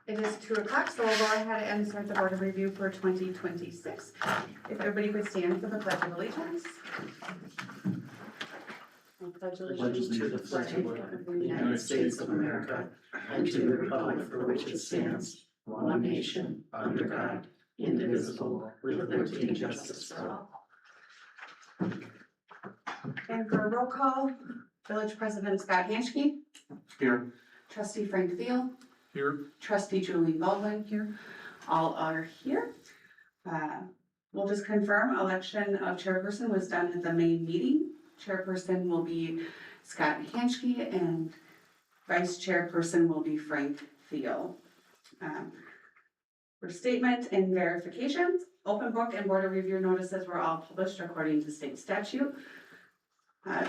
It is 2:00, so we'll go ahead and start the board of review for 2026. If everybody could stand for the pledge of allegiance. I pledge allegiance to the flag of the United States of America and to the republic for which it stands, one nation, under God, indivisible, with liberty and justice for all. And for a roll call, Village President Scott Hanschke. Here. Trustee Frank Thiel. Here. Trustee Julie Baldwin here. All are here. We'll just confirm election of chairperson was done at the main meeting. Chairperson will be Scott Hanschke and vice chairperson will be Frank Thiel. For statement and verifications, open book and board of review notices were all published according to state statute.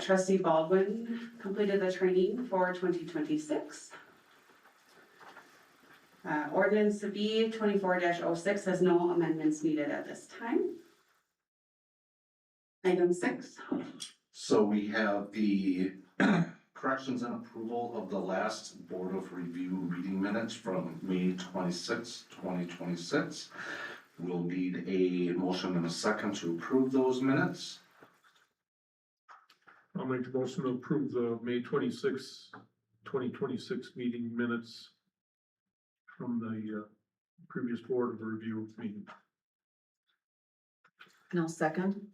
Trustee Baldwin completed the training for 2026. Ordinance B 24-06 has no amendments needed at this time. Item 6. So we have the corrections and approval of the last Board of Review meeting minutes from May 26, 2026. We'll need a motion and a second to approve those minutes. I'll make the motion to approve the May 26, 2026 meeting minutes from the previous Board of Review meeting. No second.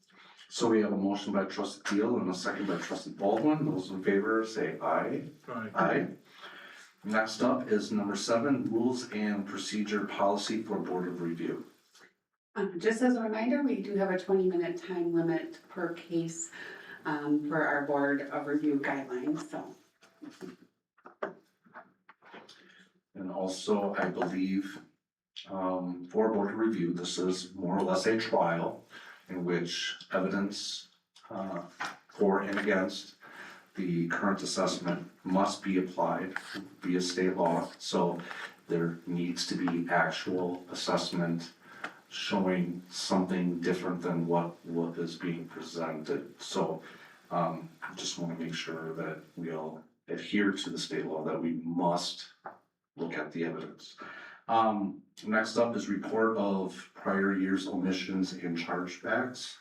So we have a motion by Trustee Thiel and a second by Trustee Baldwin. Those in favor say aye. Aye. Aye. Next up is number 7, rules and procedure policy for Board of Review. Just as a reminder, we do have a 20-minute time limit per case for our board of review guidelines, so. And also, I believe, for Board of Review, this is more or less a trial in which evidence for and against the current assessment must be applied via state law. So there needs to be actual assessment showing something different than what is being presented. So I just want to make sure that we all adhere to the state law, that we must look at the evidence. Next up is report of prior year's omissions and chargebacks.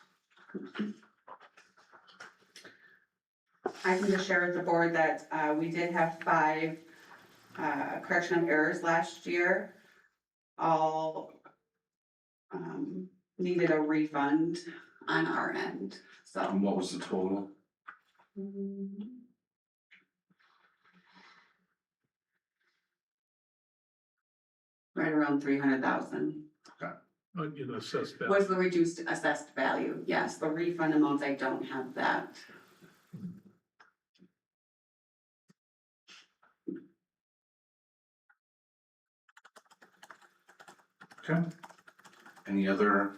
I can just share with the board that we did have 5 correction of errors last year. All needed a refund on our end, so. And what was the total? Right around 300,000 In assessed value. was the reduced assessed value. Yes, the refund amounts, I don't have that. Okay. Any other?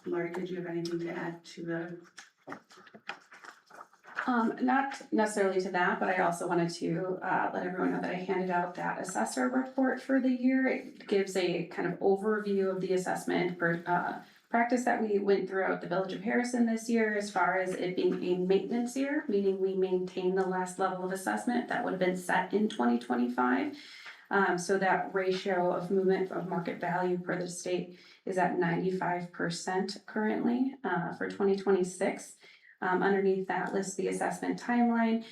Lori, did you have anything to add to the? Not necessarily to that, but I also wanted to let everyone know that I handed out that assessor report for the year. It gives a kind of overview of the assessment practice that we went throughout the Village of Harrison this year, as far as it being a maintenance year, meaning we maintain the last level of assessment that would have been set in 2025. So that ratio of movement of market value per the state is at 95% currently for 2026. Underneath that lists the assessment timeline.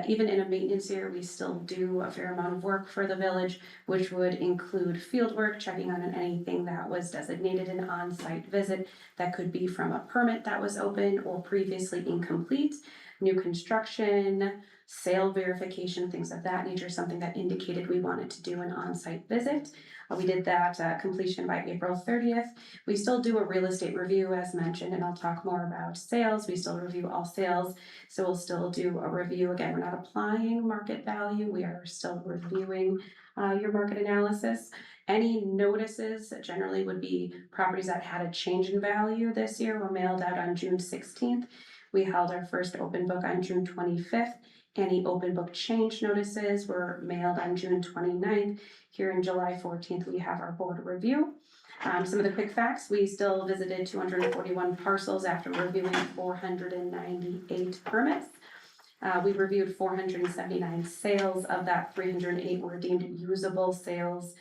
Even in a maintenance year, we still do a fair amount of work for the village, which would include field work, checking on anything that was designated an on-site visit that could be from a permit that was open or previously incomplete, new construction, sale verification, things of that nature, something that indicated we wanted to do an on-site visit. We did that completion by April 30th. We still do a real estate review as mentioned, and I'll talk more about sales. We still review all sales. So we'll still do a review. Again, we're not applying market value. We are still reviewing your market analysis. Any notices generally would be properties that had a change in value this year were mailed out on June 16th. We held our first open book on June 25th. Any open book change notices were mailed on June 29th. Here in July 14th, we have our board review. Some of the quick facts, we still visited 241 parcels after reviewing 498 permits. We reviewed 479 sales. Of that, 308 were deemed usable sales.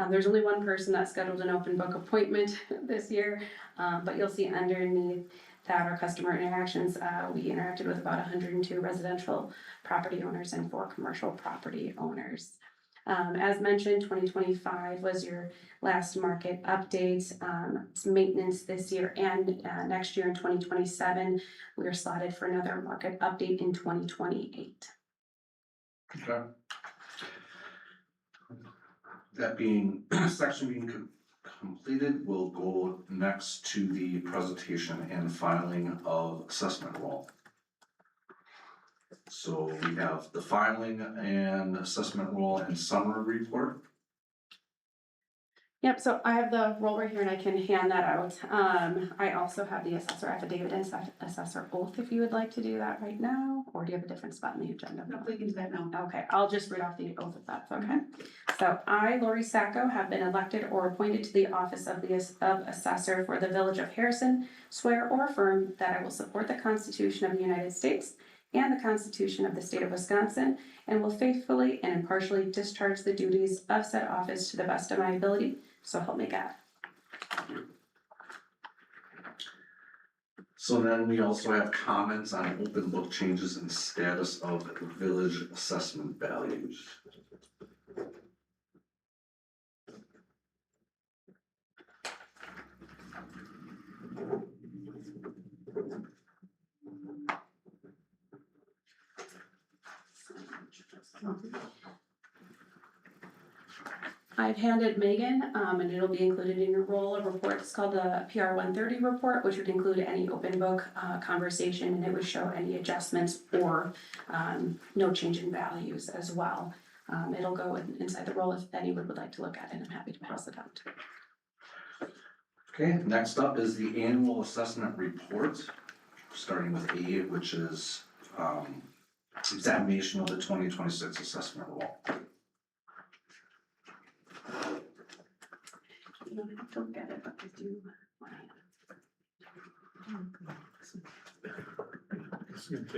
There's only one person that scheduled an open book appointment this year, but you'll see underneath that our customer interactions, we interacted with about 102 residential property owners and 4 commercial property owners. As mentioned, 2025 was your last market update. It's maintenance this year and next year in 2027. We are slotted for another market update in 2028. Okay. That being, section being completed, we'll go next to the presentation and filing of assessment roll. So we have the filing and assessment roll and summary report. Yep, so I have the roll right here and I can hand that out. I also have the assessor affidavit and assessor oath if you would like to do that right now, or do you have a different spot in the agenda? No, we can do that now. Okay, I'll just read off the oath if that's okay. So I, Lori Sacco, have been elected or appointed to the office of assessor for the village of Harrison, swear or affirm that I will support the Constitution of the United States and the Constitution of the state of Wisconsin, and will faithfully and impartially discharge the duties of said office to the best of my ability, so help me God. So then we also have comments on open book changes and status of village assessment values. I've handed Megan, and it'll be included in your roll, a report. It's called the PR 130 report, which would include any open book conversation, and it would show any adjustments or no change in values as well. It'll go inside the roll if anyone would like to look at it. I'm happy to pass it out. Okay, next up is the annual assessment report, starting with A, which is examination of the 2026 assessment roll. You don't have to look at it, but I do.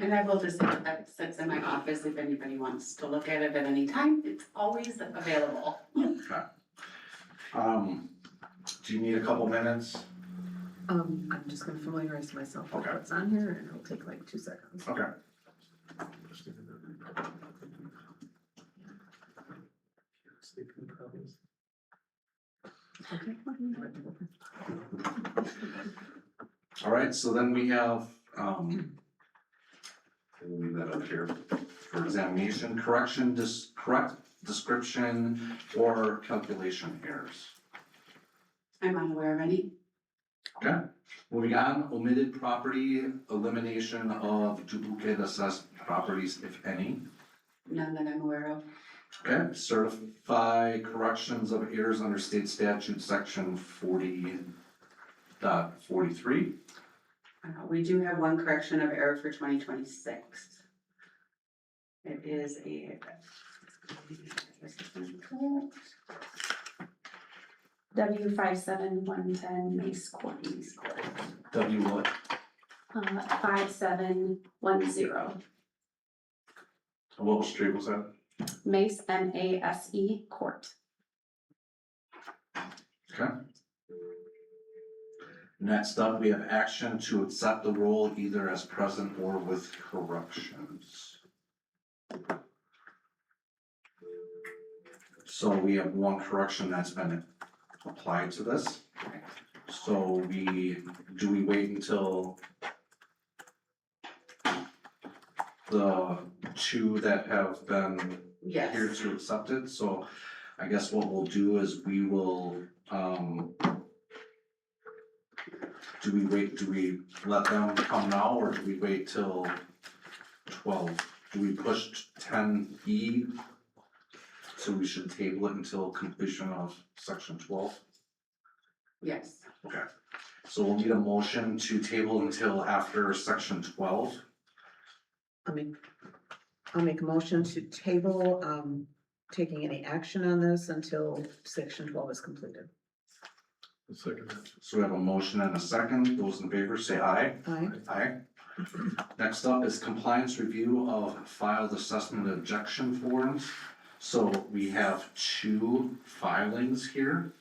And I will just say that sits in my office if anybody wants to look at it at any time. It's always available. Okay. Do you need a couple minutes? I'm just gonna familiarize myself with Okay. what's on here and it'll take like 2 seconds. Okay. Okay. All right, so then we have, we'll leave that up here for examination, correct description or calculation errors. I'm unaware of any. Okay, moving on, omitted property, elimination of duplicate assessed properties, if any. None that I'm aware of. Okay, certify corrections of errors under state statute section 40.43. We do have one correction of error for 2026. It is a. W5710 Mace Court. W what? 5710 What street was that? Mace MASE Court. Okay. Next up, we have action to accept the roll either as present or with corrections. So we have one correction that's been applied to this. So do we wait until the two that have been Yes. here to accept it? So I guess what we'll do is we will, do we let them come now, or do we wait till 12? Do we push 10E? So we should table it until completion of section 12? Yes. Okay, so we'll need a motion to table until after section 12. I'll make a motion to table, taking any action on this until section 12 is completed. Second that. So we have a motion and a second. Those in favor say aye. Aye. Aye. Next up is compliance review of filed assessment objection forms. So we have 2 filings here.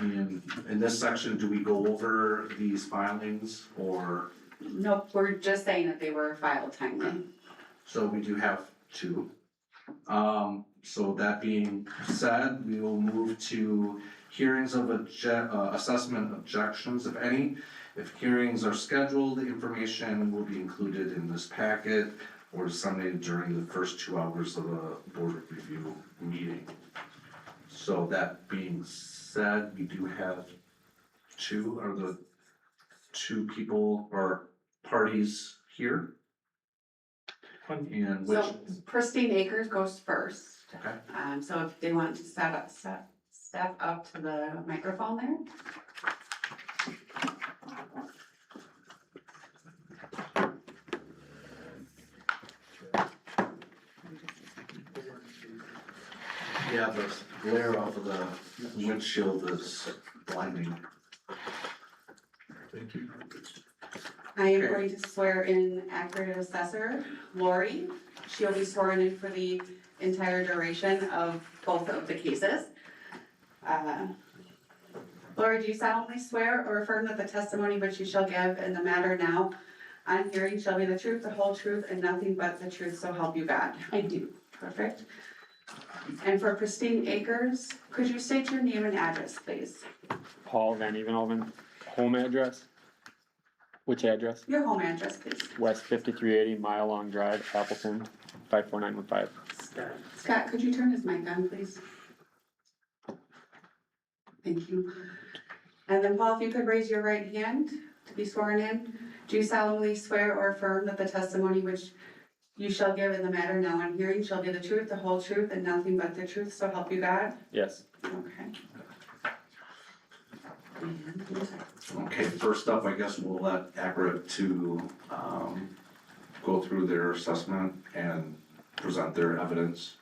In this section, do we go over these filings or, Nope, we're just saying that they were filed timely. so we do have 2. So that being said, we will move to hearings of assessment objections, if any. If hearings are scheduled, information will be included in this packet or disseminated during the first 2 hours of a board review meeting. So that being said, we do have 2 people or parties here. And which, So Pristine Acres goes first. okay, So if they want to step up to the microphone there. yeah, the glare off of the windshield is blinding. Thank you. I am Okay. going to swear in accurate assessor Lori. She'll be sworn in for the entire duration of both of the cases. Lori, do you solemnly swear or affirm that the testimony which you shall give in the matter now on hearing shall be the truth, the whole truth, and nothing but the truth, so help you God? I do. Perfect. And for Pristine Acres, could you state your name and address, please? Paul Van Evenhoven, home address? Which address? Your home address, please. West 5380 Mile Long Drive, Appleton, 54915. Scott, could you turn his mic on, please? Thank you. And then Paul, if you could raise your right hand to be sworn in. Do you solemnly swear or affirm that the testimony which you shall give in the matter now on hearing shall be the truth, the whole truth, and nothing but the truth, so help you God? Yes. Okay. Okay, first up, I guess we'll let Accurate to, go through their assessment and present their evidence.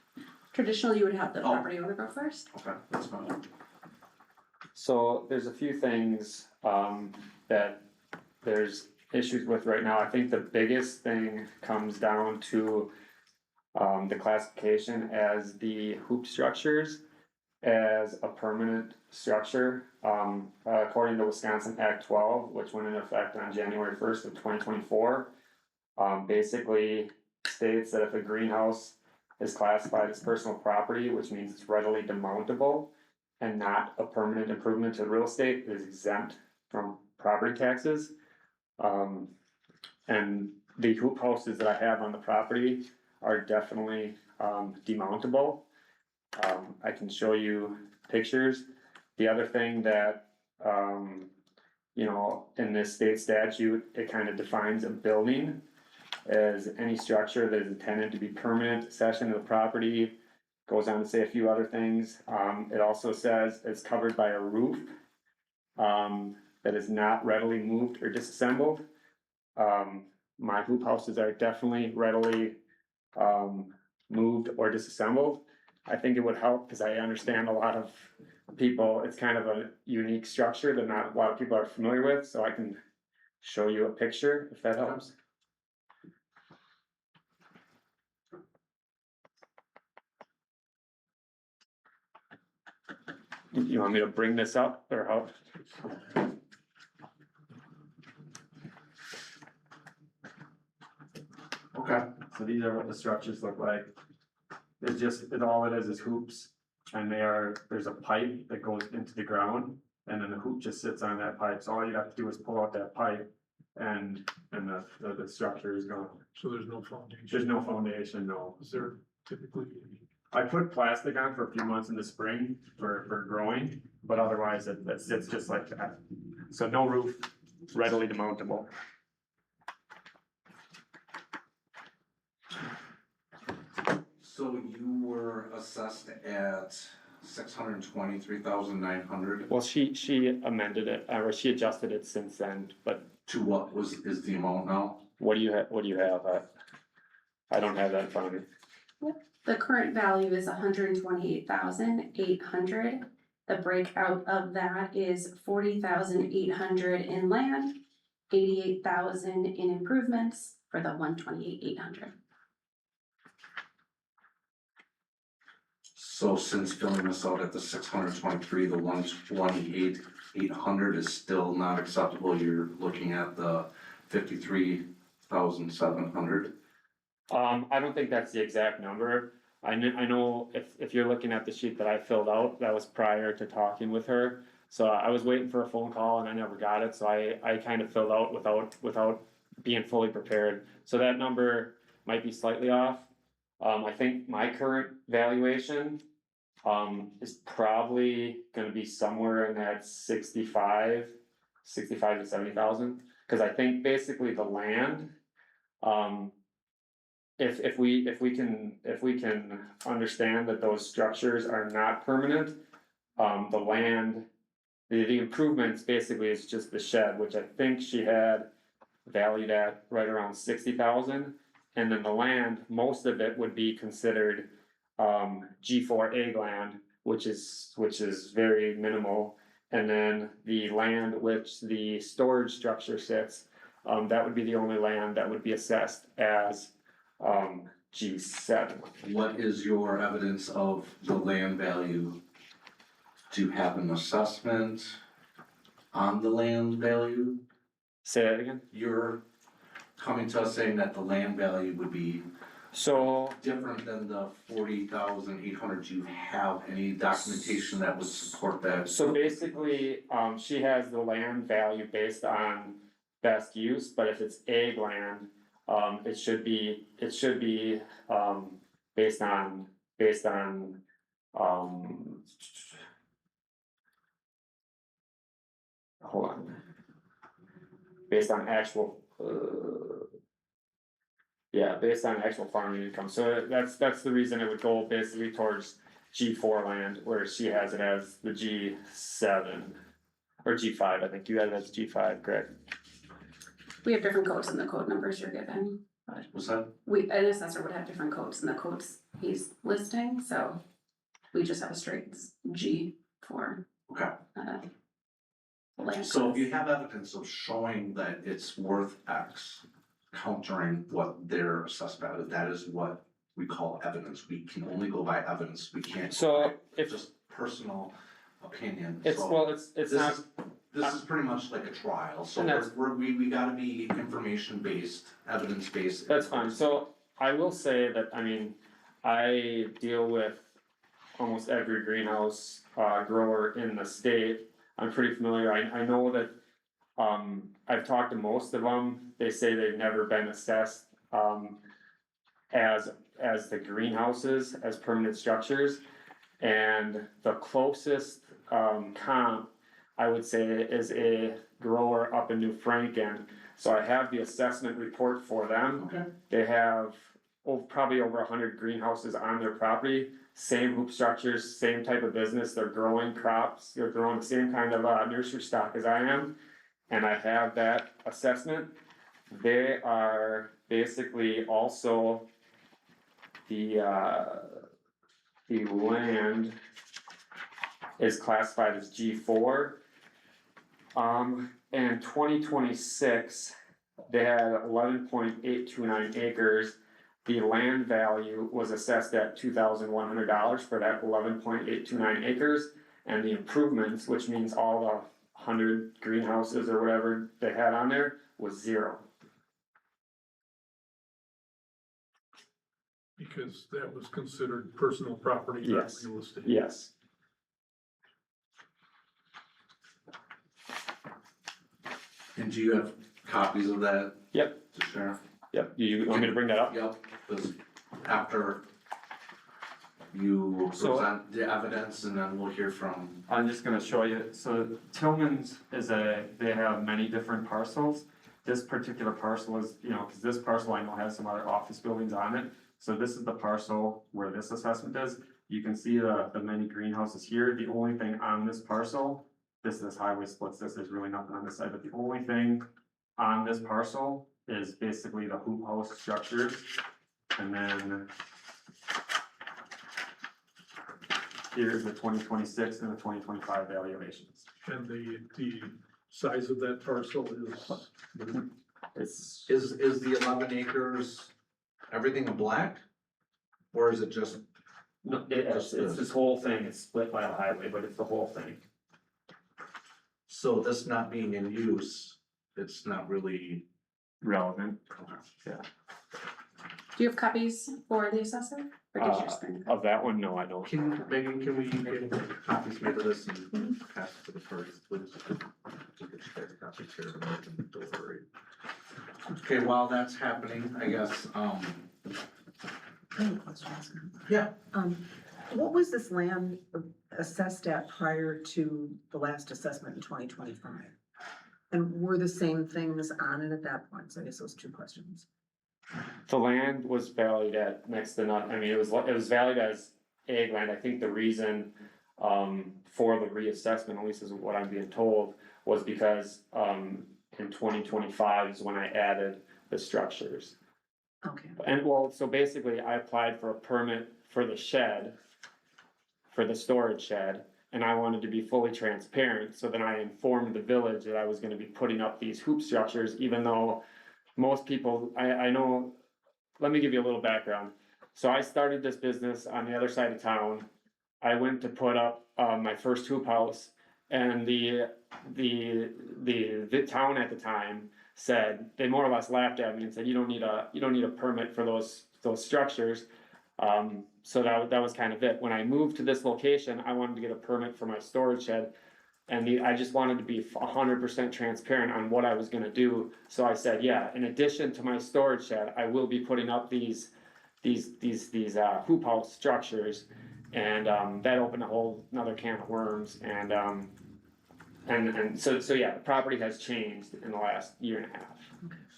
Traditionally, you would have the Oh. property owner go first. Okay, that's fine. So there's a few things, that there's issues with right now. I think the biggest thing comes down to, the classification as the hoop structures as a permanent structure. According to Wisconsin Act 12, which went into effect on January 1st of 2024, basically states that if a greenhouse is classified as personal property, which means it's readily demountable and not a permanent improvement to real estate, it is exempt from property taxes. And the hoop houses that I have on the property are definitely demountable. I can show you pictures. The other thing that, you know, in this state statute, it kind of defines a building as any structure that is intended to be permanent accession to the property. Goes on to say a few other things. It also says it's covered by a roof that is not readily moved or disassembled. My hoop houses are definitely readily moved or disassembled. I think it would help because I understand a lot of people, it's kind of a unique structure that not a lot of people are familiar with, so I can show you a picture if that helps. You want me to bring this up or how? Okay, So these are what the structures look like. It's just, all it is hoops, and there's a pipe that goes into the ground, and then the hoop just sits on that pipe, so all you have to do is pull out that pipe, and the structure is gone. So there's no foundation. There's no foundation, no. Is there typically, I put plastic on for a few months in the spring for growing, but otherwise it sits just like that. So no roof, readily demountable. so you were assessed at 623,900 Well, she amended it, or she adjusted it since then, but to what is the amount now? what do you have? I don't have that in front of me. The current value is $128,800, The breakout of that is 40,800 in land, 88,000 in improvements for the 128,800. So since filling this out at the 623, the 128,800 is still not acceptable, you're looking at the 53,700. I don't think that's the exact number. I know if you're looking at the sheet that I filled out, that was prior to talking with her. So I was waiting for a phone call and I never got it, so I kind of filled out without being fully prepared. So that number might be slightly off. I think my current valuation is probably gonna be somewhere in that 65 to 70,000. Cause I think basically the land, if we can understand that those structures are not permanent, the land, the improvements basically is just the shed, which I think she had valued at right around 60,000. And then the land, most of it would be considered G4A land, which is very minimal. And then the land which the storage structure sits, that would be the only land that would be assessed as G7. What is your evidence of the land value? Do you have an assessment on the land value? Say that again? You're coming to us saying that the land value would be So different than the 40,800. Do you have any documentation that would support that? So basically, she has the land value based on best use, but if it's ag land, it should be based on, hold on. Based on actual, based on actual farming income, so that's the reason it would go basically towards G4 land, where she has it as the G7. Or G5, I think you had it as G5, correct? We have different codes than the code numbers you're given, but Was that? an assessor would have different codes than the codes he's listing, so we just have a straight G for, Okay. the land. So if you have evidence of showing that it's worth X, countering what their assessed value, that is what we call evidence. We can only go by evidence. We can't go So by if just personal opinion. it's, So well, it's this not, is, this is pretty much like a trial, so And that's- we gotta be information-based, evidence-based. that's fine, so I will say that, I mean, I deal with almost every greenhouse grower in the state. I'm pretty familiar, I know that, I've talked to most of them, they say they've never been assessed, as the greenhouses, as permanent structures. And the closest, comp, I would say, is a grower up in New Franken. So I have the assessment report for them. Okay. They have probably over 100 greenhouses on their property, same hoop structures, same type of business, they're growing crops, they're growing the same kind of nursery stock as I am. And I have that assessment. They are basically also the land is classified as G4. In 2026, they had 11.829 acres. The land value was assessed at $2,100 for that 11.829 acres. And the improvements, which means all the 100 greenhouses or whatever they had on there, was 0. Because that was considered personal property, not Yes. real estate. Yes. And do you have copies of that? Yep. To share? Yep, you want me to bring that up? Yep, because after you So- present the evidence and then we'll hear from, I'm just gonna show you, so Tillman's they have many different parcels. This particular parcel is, cause this parcel I know has some other office buildings on it. So this is the parcel where this assessment is. You can see the many greenhouses here. The only thing on this parcel, this highway splits this, there's really nothing on this side, but the only thing on this parcel is basically the hoop house structures. And then here's the 2026 and the 2025 valuations. And the size of that parcel It's, Is the 11 acres, everything in black? Or is it just, no, it's this whole thing, it's split by a highway, but it's the whole thing. so this not being in use, it's not really. Relevant. Do you have copies for the assessor? Or did you just bring? Of that one, no, I don't. Megan, can we get copies made of this and pass it to the first, please? We'll get you guys a copy here. Don't worry. Okay, while that's happening, I guess, I have a question. yeah, What was this land assessed at prior to the last assessment in 2025? And were the same things on it at that point? So I guess those two questions. The land was valued at next to nothing, I mean, it was valued as ag land, I think the reason, for the reassessment, at least is what I'm being told, was because, in 2025 is when I added the structures. Okay, And well, so basically I applied for a permit for the shed, for the storage shed, and I wanted to be fully transparent, so then I informed the village that I was gonna be putting up these hoop structures, even though most people, I know, let me give you a little background. So I started this business on the other side of town. I went to put up, my first hoop house, and the town at the time said, they more or less laughed at me and said, you don't need a permit for those structures. So that was kind of it. When I moved to this location, I wanted to get a permit for my storage shed. And I just wanted to be 100% transparent on what I was gonna do. So I said, yeah, in addition to my storage shed, I will be putting up these hoop house structures. And, that opened a whole another can of worms, and so yeah, the property has changed in the last year and a half.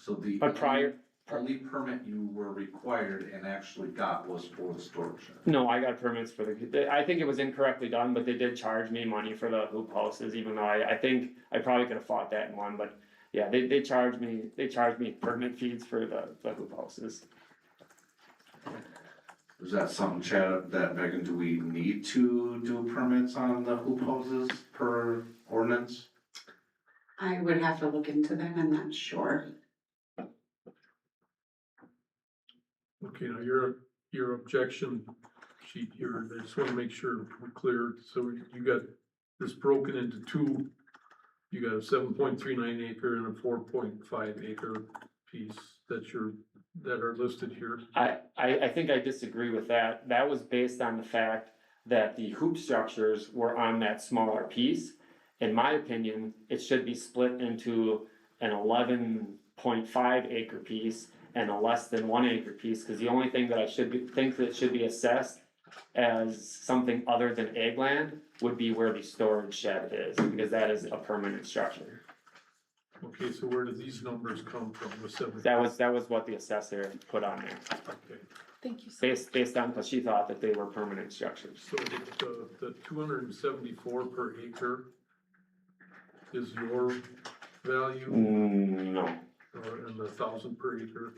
so the. But prior, Only permit you were required and actually got was for the storage shed. no, I got permits for I think it was incorrectly done, but they did charge me money for the hoop houses, even though I think I probably could have fought that in one, but yeah, they charged me permit fees for the hoop houses. Is that something, Chad, that Megan, do we need to do permits on the hoop houses per ordinance? I would have to look into that, I'm not sure. okay, now your objection sheet here, I just wanna make sure we're clear, so you got this broken into two. You got a 7.39 acre and a 4.5 acre piece that are listed here. I think I disagree with that. That was based on the fact that the hoop structures were on that smaller piece. In my opinion, it should be split into an 11.5 acre piece and a less than 1 acre piece, because the only thing that I think that should be assessed as something other than ag land would be where the storage shed is, because that is a permanent structure. Okay, so where do these numbers come from, the 7? That was what the assessor put on there, Okay, Thank you. So based on, because she thought that they were permanent structures. so the 274 per acre is your value, No, and the 1,000 per acre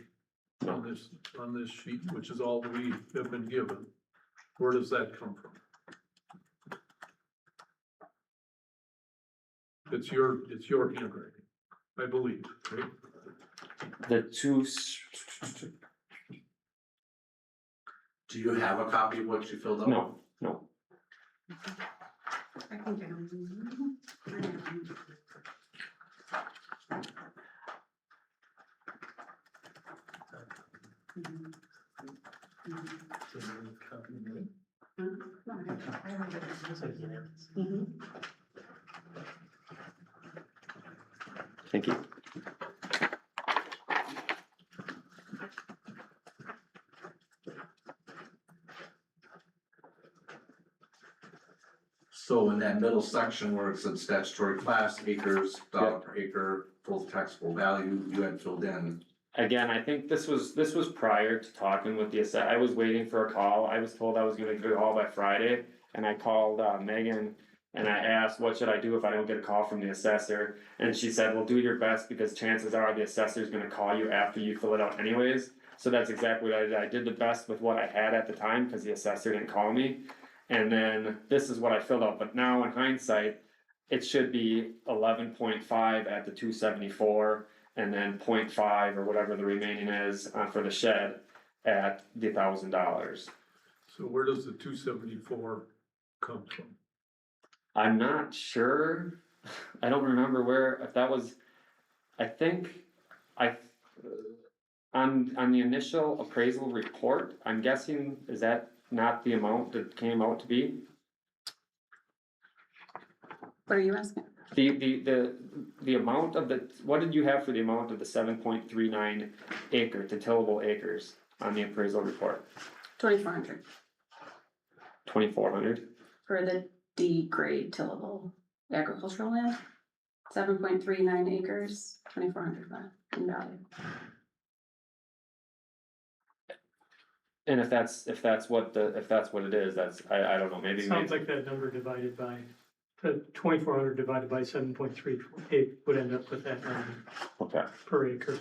on this sheet, which is all we have been given. Where does that come from? It's your handwriting, I believe, right? the two, Do you have a copy of what you filled out? no, I think thank you. So in that middle section where it said statutory class, acres, dollar per acre, full taxable value, you had filled in. Again, I think this was prior to talking with the I was waiting for a call. I was told I was gonna get a call by Friday, and I called Megan and I asked, what should I do if I don't get a call from the assessor? And she said, well, do your best, because chances are the assessor is gonna call you after you fill it out anyways. So that's exactly what I did. I did the best with what I had at the time, because the assessor didn't call me. And then this is what I filled out, but now in hindsight, it should be 11.5 at the 274, and then 0.5 or whatever the remaining is for the shed at the $1,000. So where does the 274 come from? I'm not sure. I don't remember where, if that was, I think, on the initial appraisal report, I'm guessing, is that not the amount that came out to be? What are you asking? The amount of the, what did you have for the amount of the 7.39 acre to tillable acres on the appraisal report? 2,400 2,400? for the D grade tillable agricultural land. 7.39 acres, 2,400 in value. And if that's what it is, that's, I don't know, maybe. Sounds like that number divided by, the 2,400 divided by 7.38 would end up with that number Okay, per acre.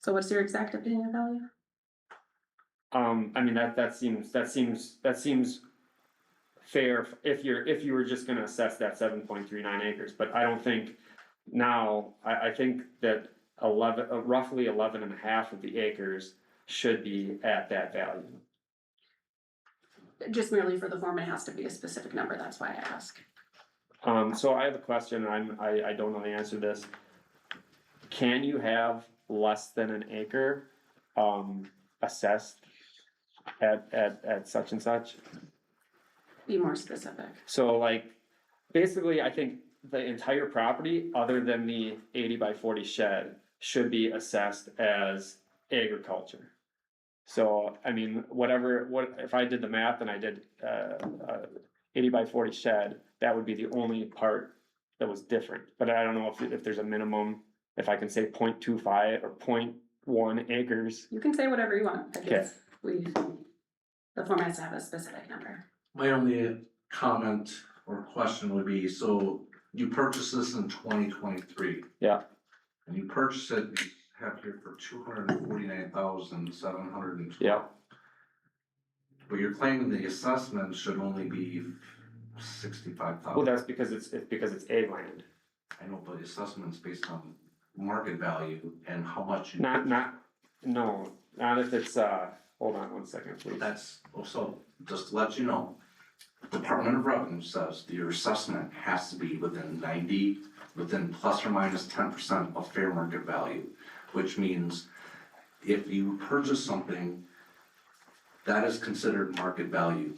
So what's your exact opinion of value? I mean, that seems fair if you were just gonna assess that 7.39 acres, but I don't think now, I think that roughly 11 and a half of the acres should be at that value. Just merely for the form, it has to be a specific number, that's why I ask. So I have a question, I don't know the answer to this. Can you have less than an acre, assessed at such and such? Be more specific. So like, basically, I think the entire property, other than the 80 by 40 shed, should be assessed as agriculture. So, I mean, if I did the math and I did, 80 by 40 shed, that would be the only part that was different. But I don't know if there's a minimum, if I can say 0.25 or 0.1 acres. You can say whatever you want. Okay. The form has to have a specific number. My only comment or question would be, so you purchased this in 2023. Yeah. And you purchased it, you have here for 249,712. Yeah. But you're claiming the assessment should only be 65,000. Well, that's because it's ag land. I know, but assessment's based on market value and how much you. Not if it's, hold on one second, please. That's also, just to let you know, Department of Revenue says your assessment has to be within plus or minus 10% of fair market value, which means if you purchase something, that is considered market value.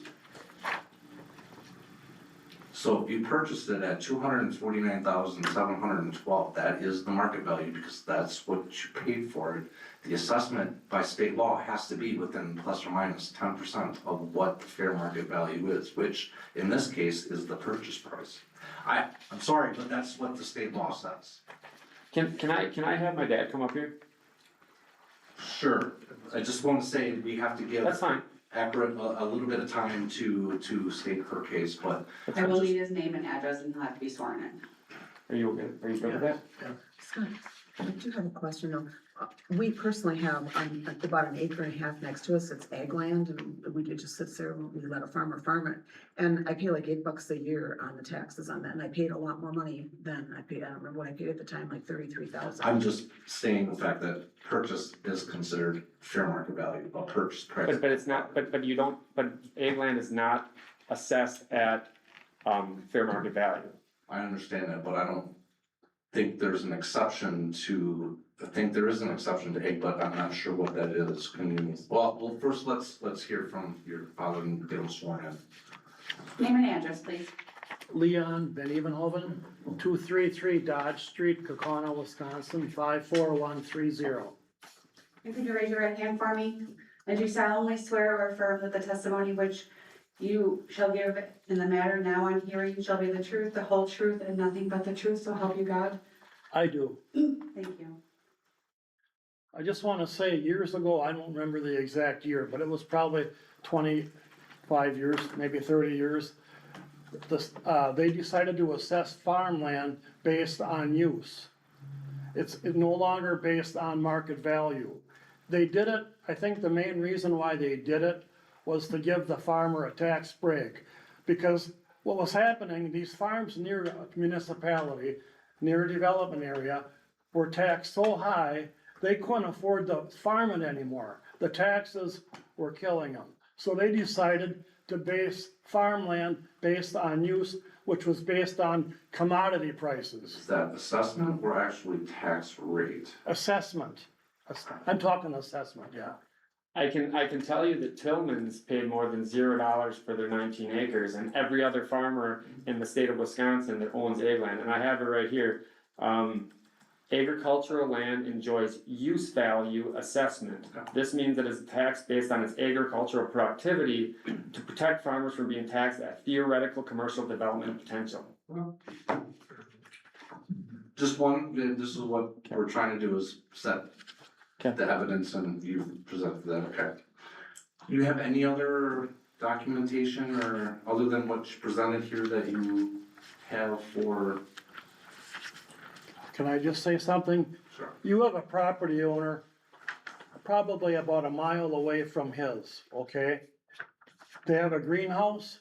So if you purchased it at 249,712, that is the market value because that's what you paid for it. The assessment by state law has to be within plus or minus 10% of what the fair market value is, which in this case is the purchase price. I'm sorry, but that's what the state law says. Can I have my dad come up here? Sure, I just want to say we have to give That's fine. accurate, a little bit of time to state her case, but I will need his name and address and he'll have to be sworn in. Are you good with that? Scott, I do have a question though. We personally have about an acre and a half next to us, it's ag land, and it just sits there, we let a farmer farm it. And I pay like $8 a year on the taxes on that, and I paid a lot more money than I paid, I don't remember what I paid at the time, like 33,000. I'm just stating the fact that purchase is considered fair market value, a purchase price. But it's not, but ag land is not assessed at, fair market value. I understand that, but I don't think there's an exception to, I think there is an exception to egg, but I'm not sure what that is. Can you, well, first let's hear from your father and get him sworn in. Name and address, please. Leon Van Evenhoven, 233 Dodge Street, Kokona, Wisconsin, 54130. And could you raise your right hand for me? And do you solemnly swear or affirm that the testimony which you shall give in the matter now on hearing shall be the truth, the whole truth, and nothing but the truth, so help you God? I do. Thank you. I just want to say, years ago, I don't remember the exact year, but it was probably 25 years, maybe 30 years. They decided to assess farmland based on use. It's no longer based on market value. They did it, I think the main reason why they did it was to give the farmer a tax break. Because what was happening, these farms near a municipality, near a development area, were taxed so high, they couldn't afford to farm it anymore. The taxes were killing them. So they decided to base farmland based on use, which was based on commodity prices. Is that assessment or actually tax rate? Assessment. I'm talking assessment, yeah. I can tell you that Tillman's paid more than $0 for their 19 acres, and every other farmer in the state of Wisconsin that owns ag land, and I have it right here. Agricultural land enjoys use value assessment. This means that it's taxed based on its agricultural productivity to protect farmers from being taxed at theoretical commercial development potential. Just one, this is what we're trying to do is set Okay. the evidence and you presented that, okay. Do you have any other documentation or other than what you presented here that you have for? Can I just say something? Sure. You have a property owner probably about a mile away from his, okay? They have a greenhouse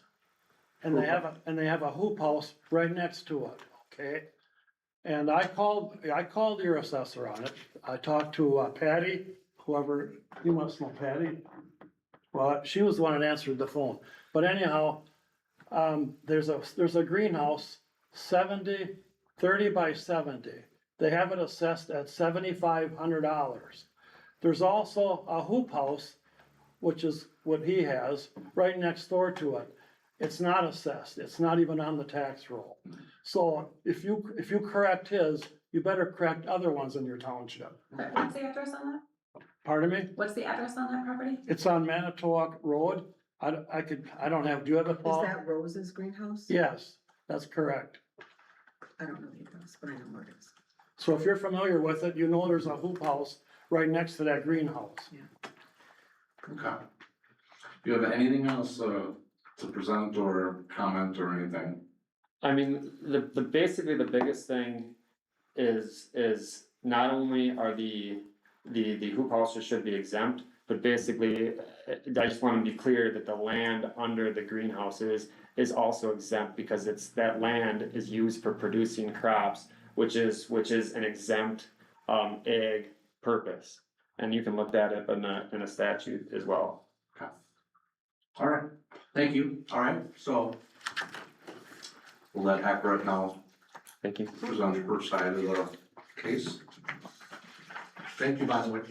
and they have a hoop house right next to it, okay? And I called your assessor on it. I talked to Patty, whoever, you must know Patty. Well, she was the one that answered the phone. But anyhow, there's a greenhouse, 30 by 70. They have it assessed at $7,500. There's also a hoop house, which is what he has, right next door to it. It's not assessed. It's not even on the tax roll. So if you correct his, you better correct other ones in your township. What's the address on that? Pardon me? What's the address on that property? It's on Manitowoc Road. I don't have, do you have it, Is Paul? that Rose's greenhouse? Yes, that's correct. I don't know the address, but I know where it is. So if you're familiar with it, you know there's a hoop house right next to that greenhouse. Okay. Do you have anything else, to present or comment or anything? I mean, basically the biggest thing is not only are the hoop houses should be exempt, but basically, I just wanna be clear that the land under the greenhouses is also exempt because that land is used for producing crops, which is an exempt, ag purpose. And you can look that up in a statute as well. All right, thank you. All right, so we'll let Accurate now Thank you. present her side of the case. Thank you, by the way.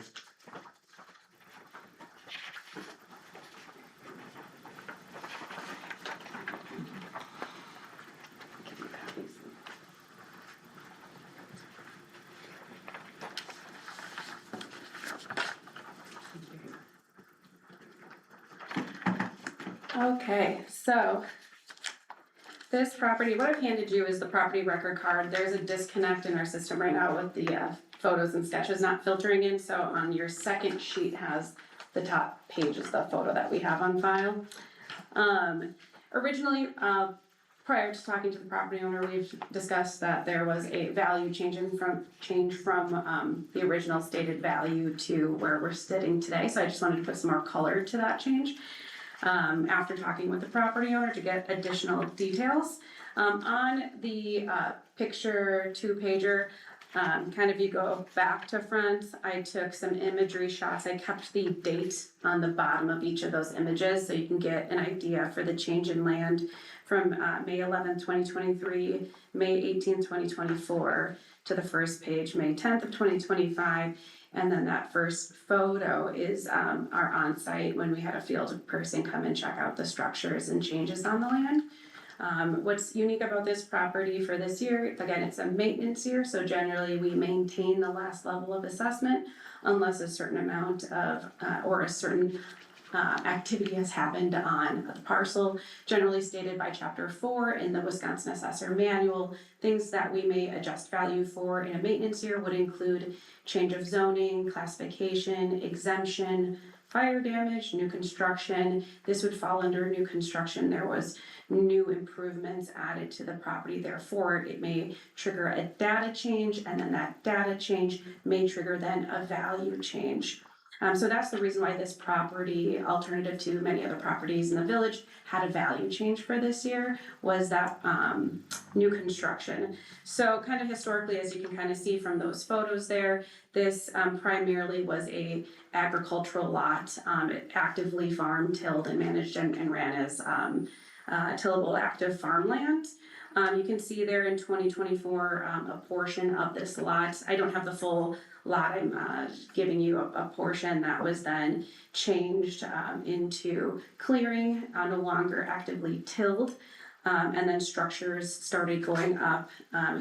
Okay, so this property, what I've handed you is the property record card. There's a disconnect in our system right now with the photos and sketches not filtering in, so on your second sheet has the top page is the photo that we have on file. Originally, prior to talking to the property owner, we've discussed that there was a value change from the original stated value to where we're sitting today, so I just wanted to put some more color to that change. After talking with the property owner to get additional details. On the picture 2-pager, kind of you go back to front, I took some imagery shots. I kept the date on the bottom of each of those images so you can get an idea for the change in land from May 11th, 2023, May 18th, 2024 to the first page, May 10th of 2025. And then that first photo is our on-site when we had a field person come and check out the structures and changes on the land. What's unique about this property for this year, again, it's a maintenance year, so generally we maintain the last level of assessment unless a certain amount of, or a certain activity has happened on the parcel, generally stated by Chapter 4 in the Wisconsin Assessor Manual. Things that we may adjust value for in a maintenance year would include change of zoning, classification, exemption, fire damage, new construction. This would fall under new construction. There was new improvements added to the property. Therefore, it may trigger a data change, and then that data change may trigger then a value change. So that's the reason why this property, alternative to many other properties in the village, had a value change for this year, was that new construction. So kind of historically, as you can kind of see from those photos there, this primarily was a agricultural lot, actively farmed, tilled, and managed and ran as tillable active farmland. You can see there in 2024, a portion of this lot. I don't have the full lot, I'm giving you a portion that was then changed into clearing, no longer actively tilled. And then structures started going up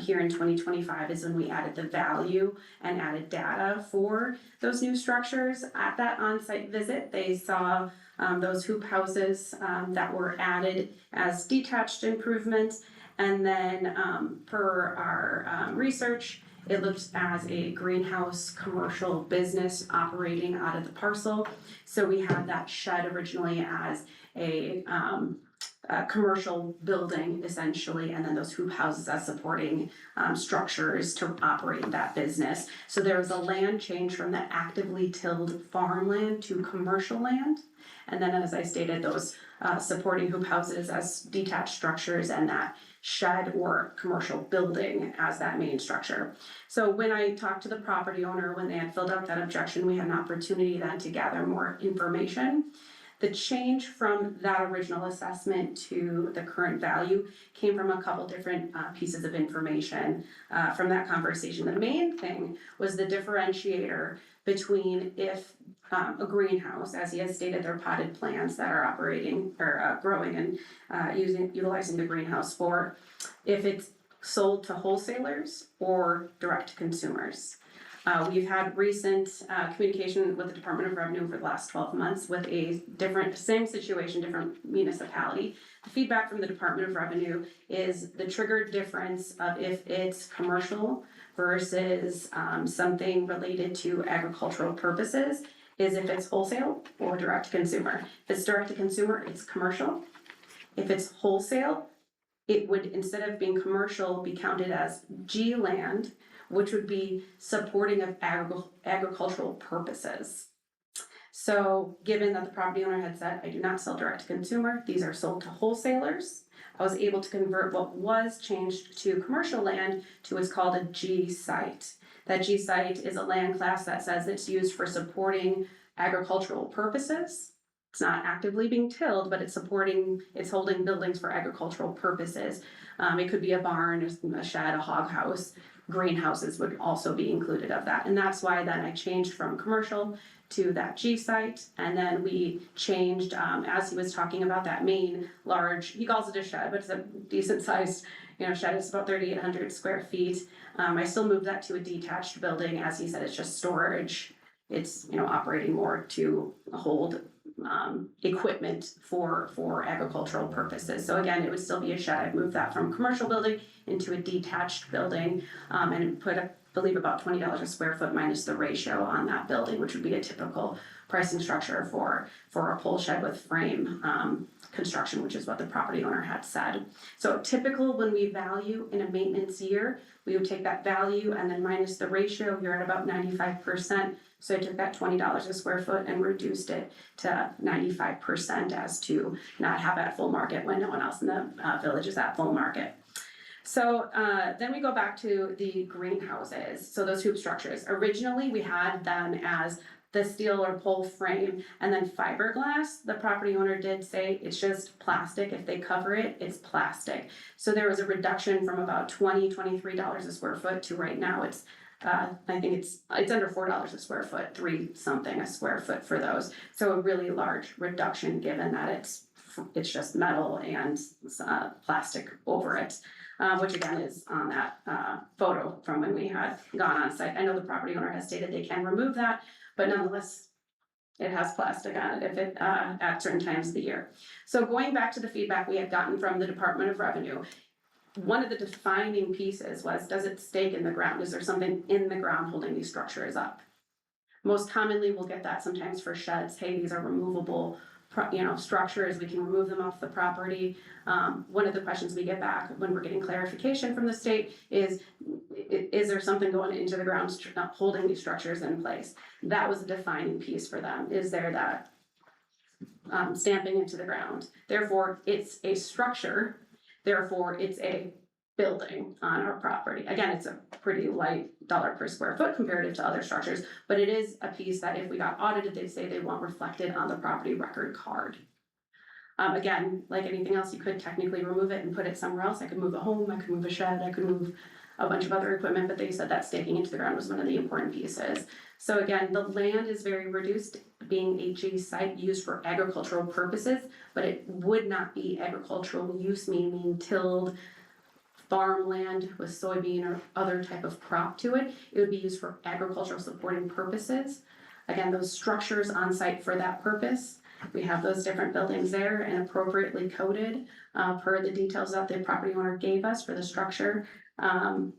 here in 2025 is when we added the value and added data for those new structures. At that on-site visit, they saw those hoop houses that were added as detached improvements. And then per our research, it looked as a greenhouse commercial business operating out of the parcel. So we had that shed originally as a commercial building essentially, and then those hoop houses as supporting structures to operate that business. So there was a land change from the actively tilled farmland to commercial land. And then, as I stated, those supporting hoop houses as detached structures, and that shed or commercial building as that main structure. So when I talked to the property owner, when they had filled out that objection, we had an opportunity then to gather more information. The change from that original assessment to the current value came from a couple different pieces of information from that conversation. The main thing was the differentiator between if a greenhouse, as he has stated, they're potted plants that are operating or growing and utilizing the greenhouse for, if it's sold to wholesalers or direct to consumers. We've had recent communication with the Department of Revenue over the last 12 months with a same situation, different municipality. The feedback from the Department of Revenue is the trigger difference of if it's commercial versus something related to agricultural purposes is if it's wholesale or direct to consumer. If it's direct to consumer, it's commercial. If it's wholesale, it would, instead of being commercial, be counted as G land, which would be supporting of agricultural purposes. So given that the property owner had said, I do not sell direct to consumer, these are sold to wholesalers, I was able to convert what was changed to commercial land to what's called a G site. That G site is a land class that says it's used for supporting agricultural purposes. It's not actively being tilled, but it's holding buildings for agricultural purposes. It could be a barn, a shed, a hog house. Greenhouses would also be included of that. And that's why then I changed from commercial to that G site. And then we changed, as he was talking about that main large, he calls it a shed, but it's a decent sized, shed. It's about 3,800 square feet. I still moved that to a detached building. As he said, it's just storage. It's, operating more to hold equipment for agricultural purposes. So again, it would still be a shed. I've moved that from commercial building into a detached building, and put I believe about $20 a square foot minus the ratio on that building, which would be a typical pricing structure for a pole shed with frame construction, which is what the property owner had said. So typical when we value in a maintenance year, we would take that value and then minus the ratio. You're at about 95%. So I took that $20 a square foot and reduced it to 95% as to not have at full market when no one else in the village is at full market. So then we go back to the greenhouses. So those hoop structures. Originally, we had them as the steel or pole frame and then fiberglass. The property owner did say it's just plastic. If they cover it, it's plastic. So there was a reduction from about $23 a square foot to right now it's I think it's under $4 a square foot, $3 something a square foot for those. So a really large reduction given that it's just metal and plastic over it, which again is on that photo from when we had gone on site. I know the property owner has stated they can remove that, but nonetheless, it has plastic on it if it at certain times of the year. So going back to the feedback we had gotten from the Department of Revenue, one of the defining pieces was, does it stake in the ground? Is there something in the ground holding these structures up? Most commonly, we'll get that sometimes for sheds, hey, these are removable, structures, we can remove them off the property. One of the questions we get back when we're getting clarification from the state is there something going into the ground holding these structures in place? That was a defining piece for them, is there that stamping into the ground? Therefore, it's a structure, therefore, it's a building on our property. Again, it's a pretty light dollar per square foot comparative to other structures, but it is a piece that if we got audited, they'd say they want reflected on the property record card. Again, like anything else, you could technically remove it and put it somewhere else. I could move a home, I could move a shed, I could move a bunch of other equipment, but they said that staking into the ground was one of the important pieces. So again, the land is very reduced, being HE site used for agricultural purposes, but it would not be agricultural use, meaning tilled farmland with soybean or other type of crop to it. It would be used for agricultural supporting purposes. Again, those structures on site for that purpose. We have those different buildings there and appropriately coded per the details that the property owner gave us for the structure. And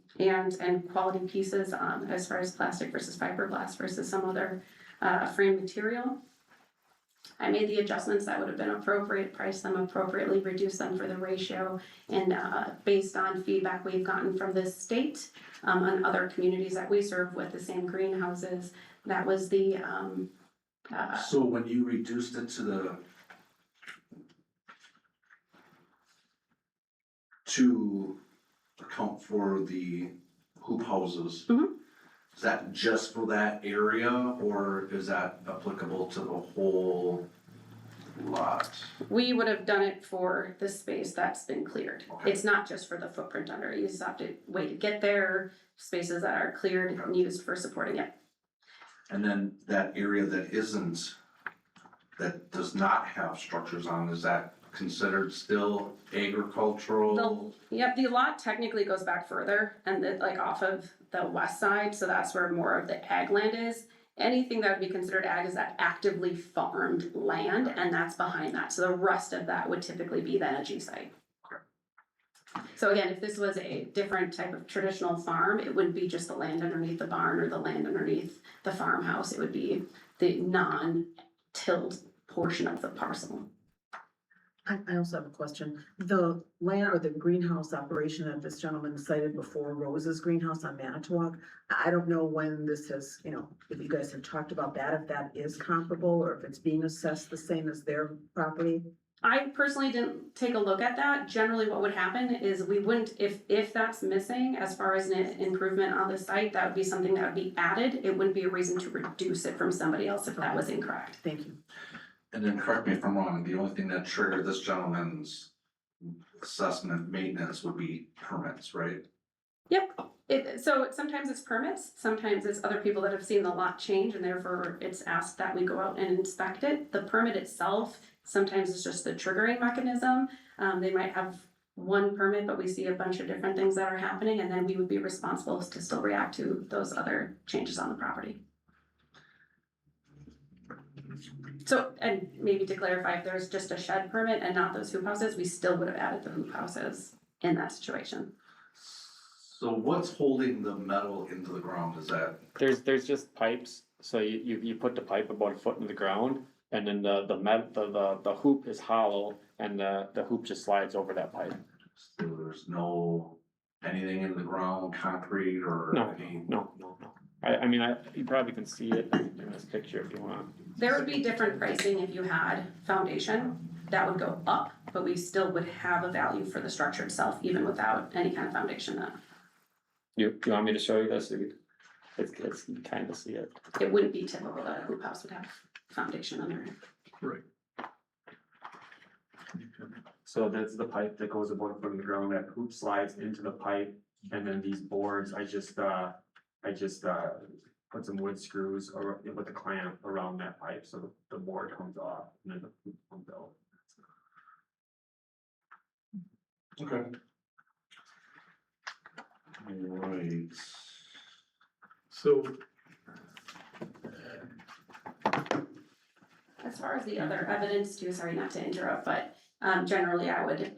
quality pieces as far as plastic versus fiberglass versus some other frame material. I made the adjustments that would have been appropriate, priced them appropriately, reduced them for the ratio, and based on feedback we've gotten from the state and other communities that we serve with the same greenhouses, that was the So when you reduced it to account for the hoop houses. Mhm. Is that just for that area, or is that applicable to the whole lot? we would have done it for the space that's been cleared. Okay. It's not just for the footprint under, you just have to wait to get there, spaces that are cleared and used for supporting it. And then that area that does not have structures on, is that considered still agricultural? Yep, the lot technically goes back further and like off of the west side, so that's where more of the ag land is. Anything that would be considered ag is that actively farmed land, and that's behind that, so the rest of that would typically be the energy site. So again, if this was a different type of traditional farm, it wouldn't be just the land underneath the barn or the land underneath the farmhouse, it would be the non-tilled portion of the parcel. I also have a question. The land or the greenhouse operation that this gentleman cited before, Rose's Greenhouse on Manitowoc, I don't know when this has, if you guys have talked about that, if that is comparable or if it's being assessed the same as their property. I personally didn't take a look at that. Generally, what would happen is we wouldn't, if that's missing as far as an improvement on the site, that would be something that would be added. It wouldn't be a reason to reduce it from somebody else if that was incorrect. Thank you. And then correct me if I'm wrong, the only thing that triggered this gentleman's assessment maintenance would be permits, right? Yep, so sometimes it's permits, sometimes it's other people that have seen the lot change and therefore it's asked that we go out and inspect it. The permit itself, sometimes it's just the triggering mechanism. They might have one permit, but we see a bunch of different things that are happening and then we would be responsible to still react to those other changes on the property. So, and maybe to clarify, if there's just a shed permit and not those hoop houses, we still would have added the hoop houses in that situation. So what's holding the metal into the ground, is that? There's just pipes, so you put the pipe about a foot in the ground, and then the hoop is hollow, and the hoop just slides over that pipe. So there's no, anything in the ground, concrete or No, any? no. I mean, you probably can see it in this picture if you want. There would be different pricing if you had foundation, that would go up, but we still would have a value for the structure itself, even without any kind of foundation then. You want me to show you this? It's you kind of see it. It wouldn't be typical that a hoop house would have foundation under it. Right. So that's the pipe that goes about a foot in the ground, that hoop slides into the pipe, and then these boards, I just put some wood screws or with a clamp around that pipe, so the board comes off and then the hoop comes out. Okay. Alright. So, As far as the other evidence too, sorry not to interrupt, but generally I would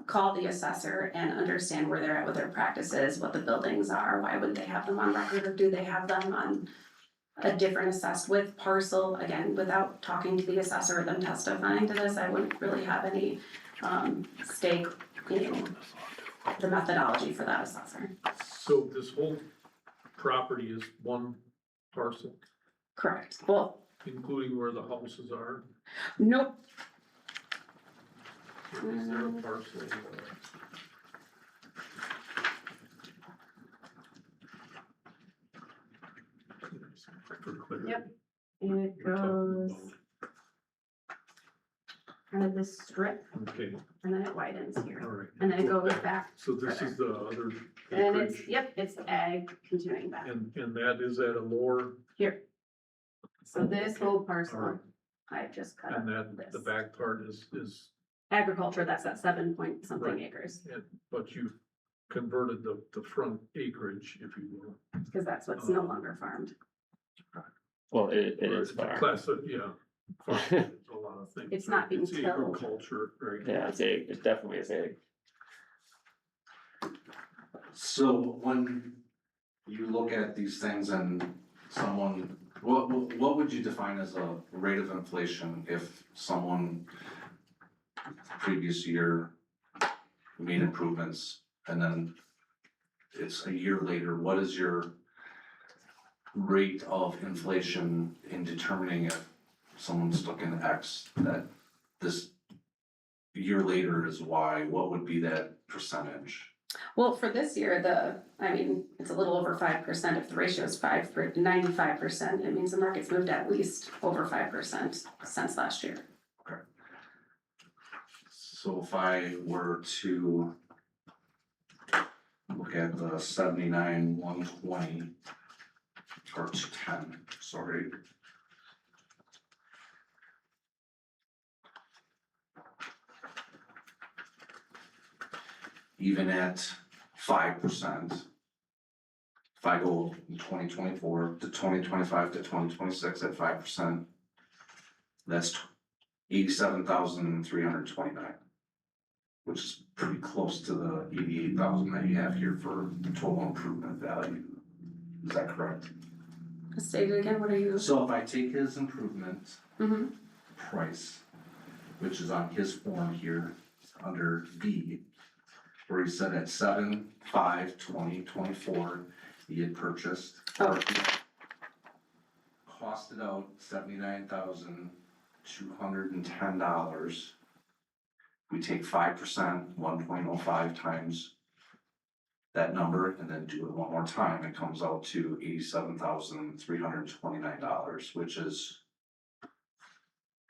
call the assessor and understand where they're at with their practices, what the buildings are, why wouldn't they have them on record, or do they have them on a different assessed with parcel, again, without talking to the assessor or them testifying to this, I wouldn't really have any, stake in the methodology for that assessor. So this whole property is one parcel, Correct. Well, including where the houses are? nope, Is there a parcel? For clarity. Yep. it We're talking goes kind of this strip, about- Okay, and then it widens all here, right. and then it goes back. So this is the other And it's, acreage, yep, it's ag continuing back and that is at a lower, here. So this whole all parcel, right, I just cut and up that, the this. back part is, Agriculture, that's at 7 point something Right. acres, but you converted the front acreage, if you will. because that's what's no longer farmed. Well, it Or is the farm. class of, yeah. farm, it's a lot of things. It's not being It's tilled. agriculture, right? Yeah, it's egg, it definitely is egg. So when you look at these things and someone, what would you define as a rate of inflation if someone previous year made improvements and then it's a year later, what is your rate of inflation in determining if someone stuck in X that this year later is Y, what would be that percentage? Well, for this year, it's a little over 5%, if the ratio is 95%, it means the market's moved at least over 5% since last year. So if I were to look at the 79,120 or 210, sorry. Even at 5%, if I go from 2024 to 2025 to 2026 at 5%, that's 87,329. Which is pretty close to the 88,000 that you have here for the total improvement value. Is that correct? Say it again, what are you? So if I take his improvement Mm-hmm. price, which is on his form here, under B, where he said at 7/5/2024, he had purchased. Oh. Costed out $79,210. We take 5%, 1.05 times that number, and then do it one more time, it comes out to $87,329, which is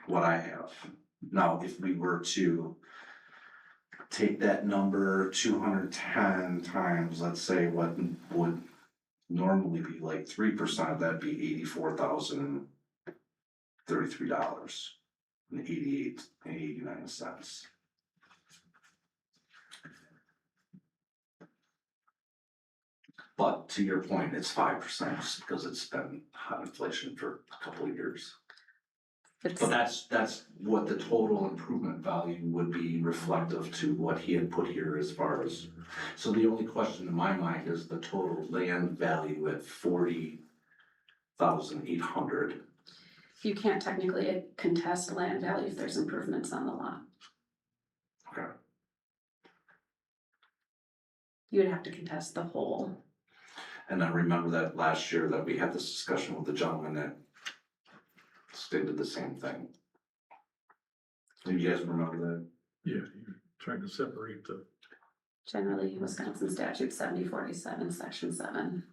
what I have. Now, if we were to take that number 210 times, let's say what would normally be like 3%, that'd be $84,033.88 and 89 cents. But to your point, it's 5% just because it's been hot inflation for a couple of years. But that's what the total improvement value would be reflective to what he had put here as far as. So the only question in my mind is the total land value at 40,800. You can't technically contest land value if there's improvements on the lot. Okay. You would have to contest the whole. And I remember that last year that we had this discussion with the gentleman that stated the same thing. Do you guys remember that? Yeah, you're trying to separate the, Generally, Wisconsin statute 7047, section 7.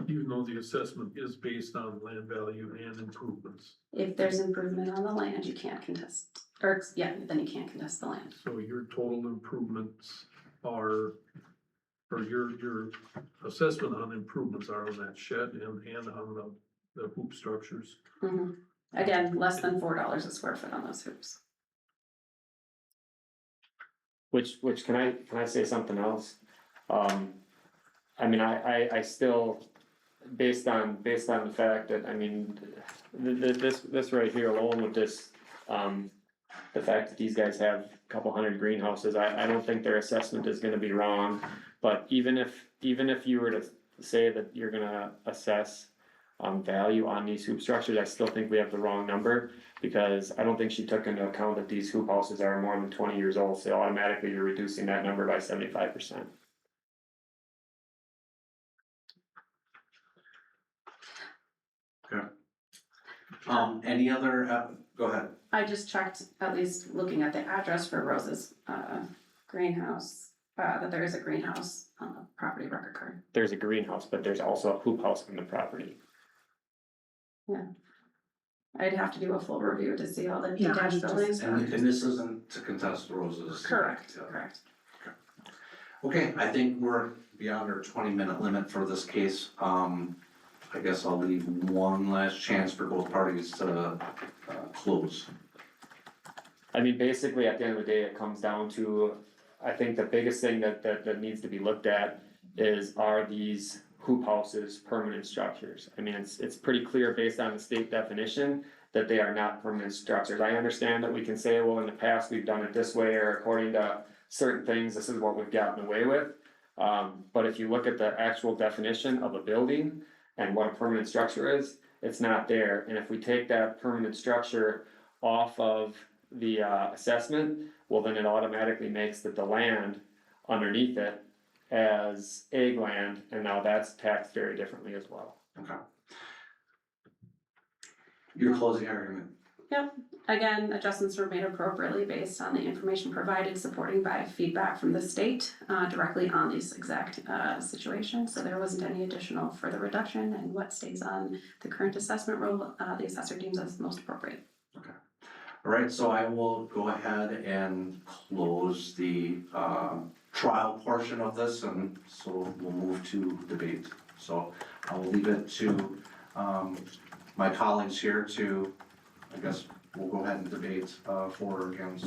even though the assessment is based on land value and improvements. If there's improvement on the land, you can't contest, then you can't contest the land. So your total improvements are, or your assessment on improvements are on that shed and on the hoop structures. Mhm. Again, less than $4 a square foot on those hoops. Which can I say something else? I mean, I still, based on the fact that, I mean, this right here alone with this, the fact that these guys have a couple hundred greenhouses, I don't think their assessment is gonna be wrong. But even if you were to say that you're gonna assess value on these hoop structures, I still think we have the wrong number. Because I don't think she took into account that these hoop houses are more than 20 years old, so automatically you're reducing that number by 75%. Any other, go ahead. I just checked, at least looking at the address for Rose's, greenhouse, that there is a greenhouse on the property record card. There's a greenhouse, but there's also a hoop house on the property. I'd have to do a full review to see all the Yeah, I detached was just- buildings. And this isn't to contest Rose's. Correct, Yeah. correct. Okay, I think we're beyond our 20-minute limit for this case. I guess I'll leave one last chance for both parties to close. I mean, basically, at the end of the day, it comes down to, I think the biggest thing that needs to be looked at is, are these hoop houses permanent structures? I mean, it's pretty clear based on the state definition that they are not permanent structures. I understand that we can say, well, in the past, we've done it this way, or according to certain things, this is what we've gotten away with. But if you look at the actual definition of a building and what a permanent structure is, it's not there. And if we take that permanent structure off of the assessment, well, then it automatically makes that the land underneath it as ag land, and now that's taxed very differently as well. Okay. Your closing argument. Again, adjustments were made appropriately based on the information provided, supporting by feedback from the state, directly on this exact, situation. So there wasn't any additional further reduction, and what stays on the current assessment rule, the assessor deems as most appropriate. All right, so I will go ahead and close the trial portion of this, and so we'll move to debate. So I will leave it to my colleagues here to, I guess, we'll go ahead and debate for or against.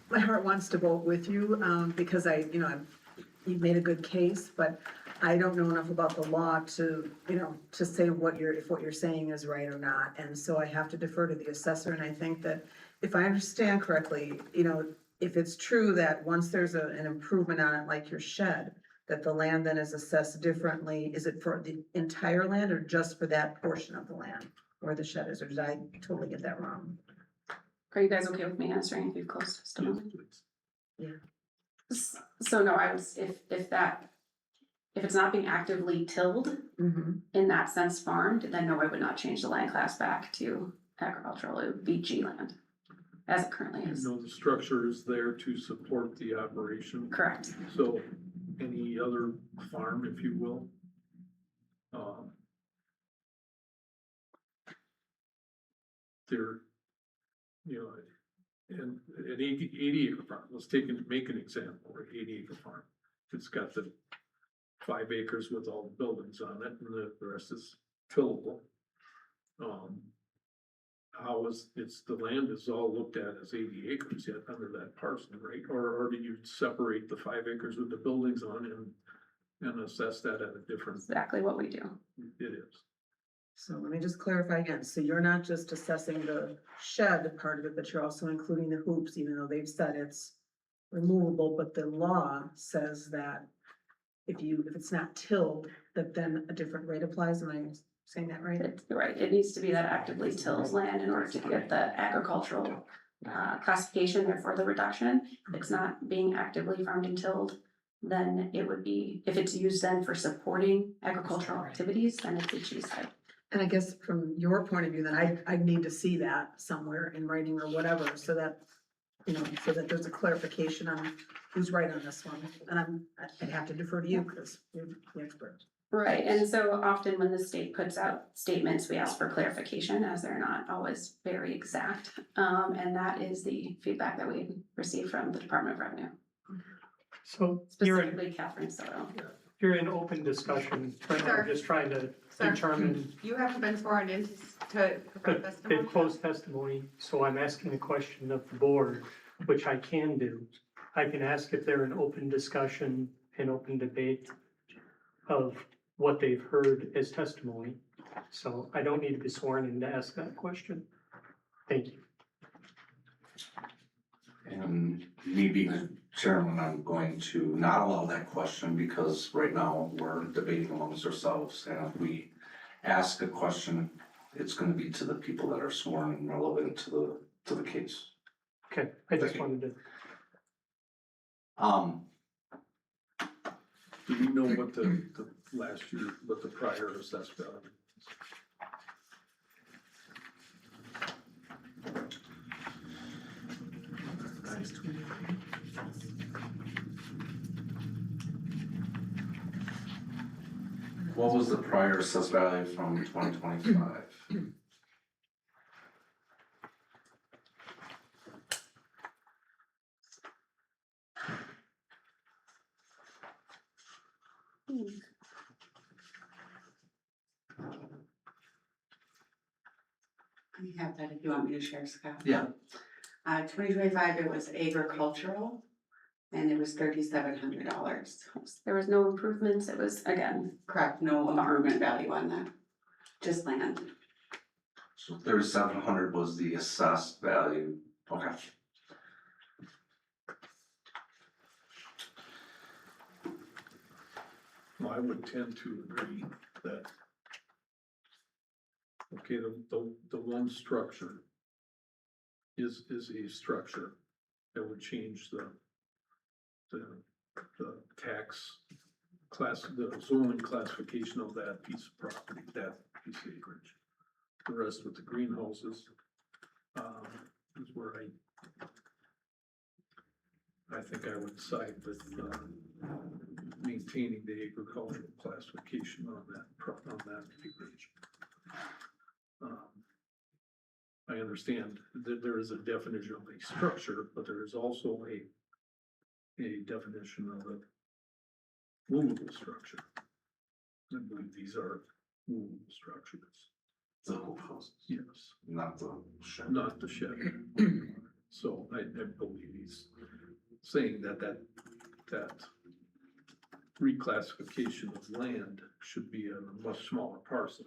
My heart wants to vote with you, because you've made a good case, but I don't know enough about the law to, to say if what you're saying is right or not. And so I have to defer to the assessor, and I think that if I understand correctly, if it's true that once there's an improvement on it, like your shed, that the land then is assessed differently, is it for the entire land or just for that portion of the land where the shed is, or did I totally get that wrong? Are you guys okay with me answering if you've closed testimony? Please. So no, if it's not being actively tilled, in that sense farmed, then no, I would not change the land class back to agricultural, it would be G land, as it currently is. The structure is there to support the operation. Correct. So any other farm, if you will. There, and an 80 acre farm, make an example, an 80 acre farm. It's got the 5 acres with all the buildings on it, and the rest is tillable. The land is all looked at as 80 acres yet under that parcel, right? Or do you separate the 5 acres with the buildings on and assess that at a different? Exactly what we do. It is. So let me just clarify again, so you're not just assessing the shed part of it, but you're also including the hoops, even though they've said it's removable, but the law says that if it's not tilled, that then a different rate applies, am I saying that right? Right, it needs to be that actively tilled land in order to get the agricultural classification, therefore the reduction. If it's not being actively farmed and tilled, then it would be, if it's used then for supporting agricultural activities, then it's a G site. And I guess from your point of view, then I need to see that somewhere in writing or whatever, so that, so that there's a clarification on who's right on this one. And I'd have to defer to you because you're the expert. Right, and so often when the state puts out statements, we ask for clarification as they're not always very exact. And that is the feedback that we received from the Department of Revenue, So specifically Catherine Soto. you're in open discussion, right now, Sir. just trying to Sir. determine, You haven't been sworn in to provide but testimony. they've closed testimony, so I'm asking a question of the board, which I can do. I can ask if they're in open discussion and open debate of what they've heard as testimony. So I don't need to be sworn in to ask that question. Thank you. And me being a chairman, I'm going to not allow that question because right now we're debating amongst ourselves. And if we ask a question, it's gonna be to the people that are sworn and relevant to the case. Okay, I just Thank you. wanted to, Do we know what the last year, what the prior assessed value is? What was the prior assessed value from 2025? I have that if you want me to share, Scott. Yeah. 2025, it was agricultural, and it was $3,700. There was no improvements, it was, again, Correct, no improvement value on that, just land. So 3,700 was the assessed value, okay. Well, I would tend to agree that, okay, the one structure is a structure that would change the tax class, the zoning classification of that piece of property, that piece of acreage. The rest with the greenhouses, is where I think I would side with, maintaining the agricultural classification on that acreage. I understand that there is a definition of a structure, but there is also a definition of a movable structure. I believe these are movable structures, The hoop houses, yes, not the shed. not the shed. So I believe he's saying that reclassification of land should be on a much smaller parcel.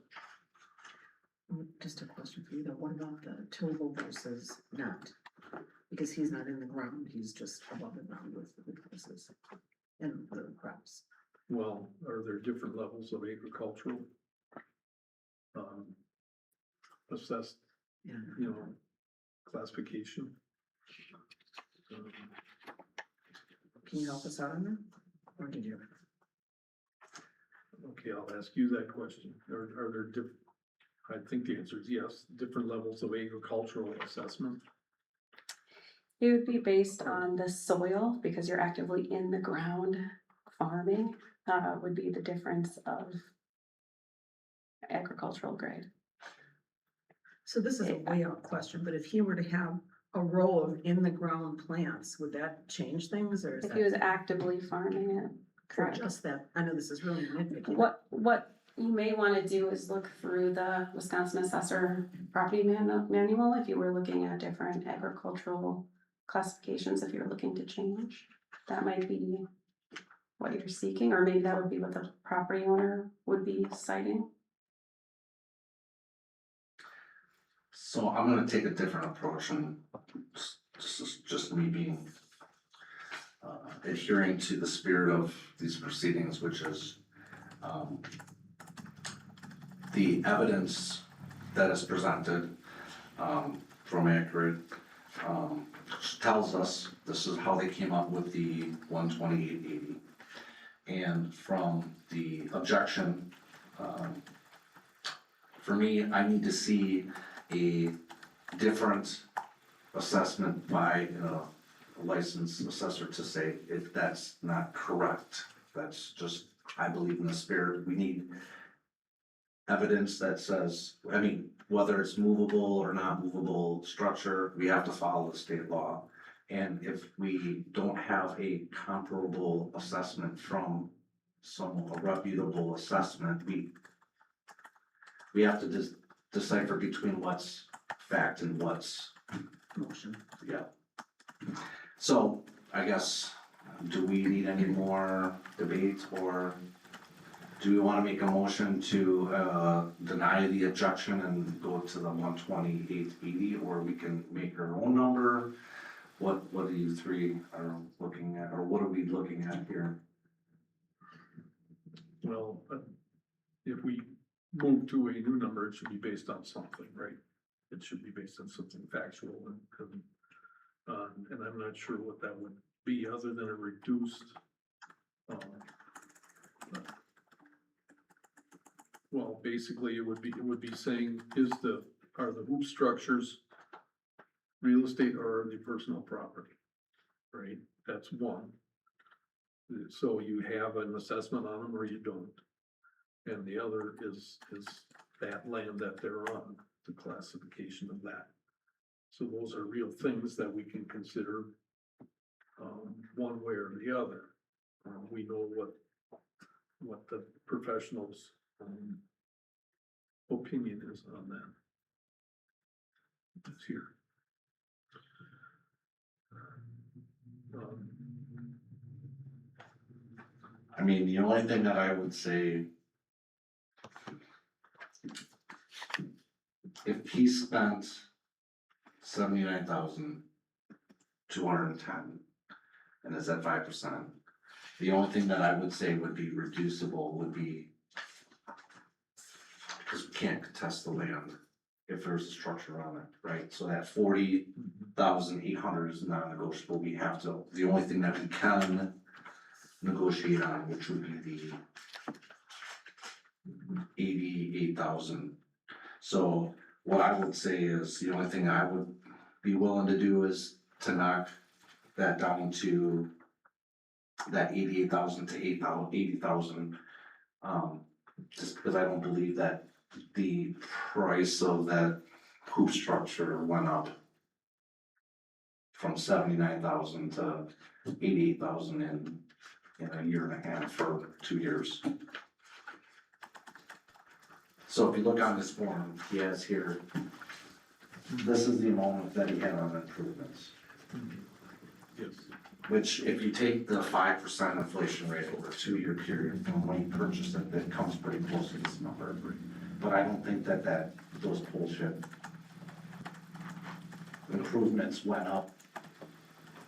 Just a question for you though, what about the tillable versus not? Because he's not in the ground, he's just above the ground with the houses and the crops. Well, are there different levels of agricultural? Assessed, Yeah. you know, classification? Can you help us out on that? Or did you? Okay, I'll ask you that question. Are there different, I think the answer is yes, different levels of agricultural assessment. it would be based on the soil, because you're actively in the ground farming, would be the difference of agricultural grade. So this is a way out question, but if he were to have a row of in the ground plants, would that change things or is If he was that? actively farming it, For correct. just that, I know this is really nitpicky. What you may wanna do is look through the Wisconsin Assessor Property Manual, if you were looking at different agricultural classifications, if you're looking to change. That might be what you're seeking, or maybe that would be what the property owner would be citing. So I'm gonna take a different approach and this is just me being adhering to the spirit of these proceedings, which is the evidence that is presented from Accurate tells us this is how they came up with the 128.80. And from the objection, for me, I need to see a different assessment by a licensed assessor to say if that's not correct. That's just, I believe in the spirit, we need evidence that says, I mean, whether it's movable or not movable structure, we have to follow the state law. And if we don't have a comparable assessment from a reputable assessment, we have to decipher between what's fact and what's Motion. yeah. So I guess, do we need any more debate or do we wanna make a motion to deny the objection and go to the 128.80, or we can make our own number? What do you three are looking at, or what are we looking at here? Well, if we move to a new number, it should be based on something, right? It should be based on something factual and I'm not sure what that would be other than a reduced, well, basically, it would be saying, are the hoop structures real estate or are they personal property? Right, that's one. So you have an assessment on them or you don't. And the other is that land that they're on, the classification of that. So those are real things that we can consider, one way or the other. We know what the professionals' opinion is on that. It's here. I mean, the only thing that I would say, if he spent 79,210 and is at 5%, the only thing that I would say would be reducible would be, because we can't contest the land if there's a structure on it, right? So that 40,800 is non-negotiable. We have to, the only thing that we can negotiate on, which would be the 88,000. So what I would say is, the only thing I would be willing to do is to knock that down to that 88,000 to 80,000. Just because I don't believe that the price of that hoop structure went up from 79,000 to 88,000 in a year and a half or 2 years. So if you look on this form, he has here, this is the amount that he had on improvements. Yes. Which if you take the 5% inflation rate over a 2-year period from when you purchased it, that comes pretty close to this number. But I don't think that those bullshit improvements went up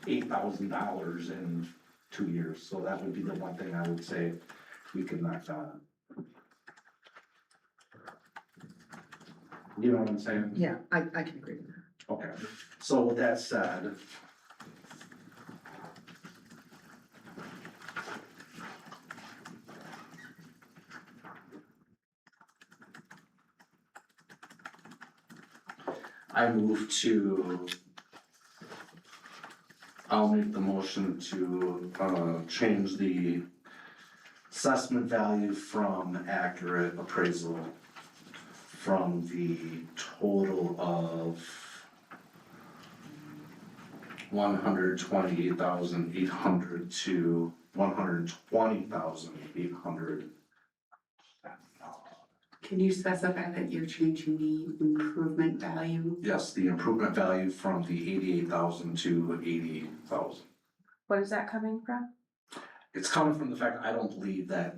$8,000 in 2 years, so that would be the one thing I would say we could knock down. You know what I'm saying? Yeah, I can agree with that. Okay, so with that said. I'll make the motion to, change the assessment value from accurate appraisal from the total of 128,800 to 120,800. Can you specify that you're changing the improvement value? Yes, the improvement value from the 88,000 to 80,000. What is that coming from? It's coming from the fact I don't believe that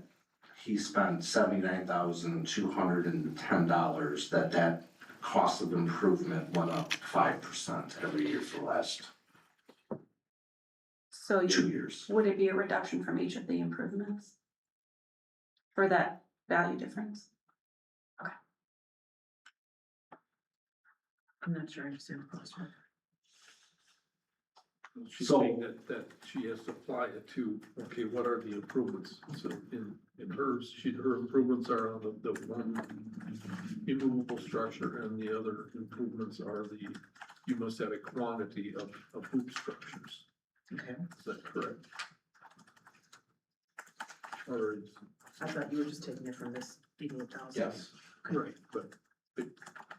he spent $79,210, that cost of improvement went up 5% every year for the last So 2 years. would it be a reduction from each of the improvements? For that value difference? I'm not sure I understand the question. She's So- saying that she has to apply it to, okay, what are the improvements? So in hers, her improvements are on the one immovable structure and the other improvements are you must have a quantity of hoop structures. Okay. Is that correct? Or is, I thought you were just taking it from this 88,000. Yes. right, but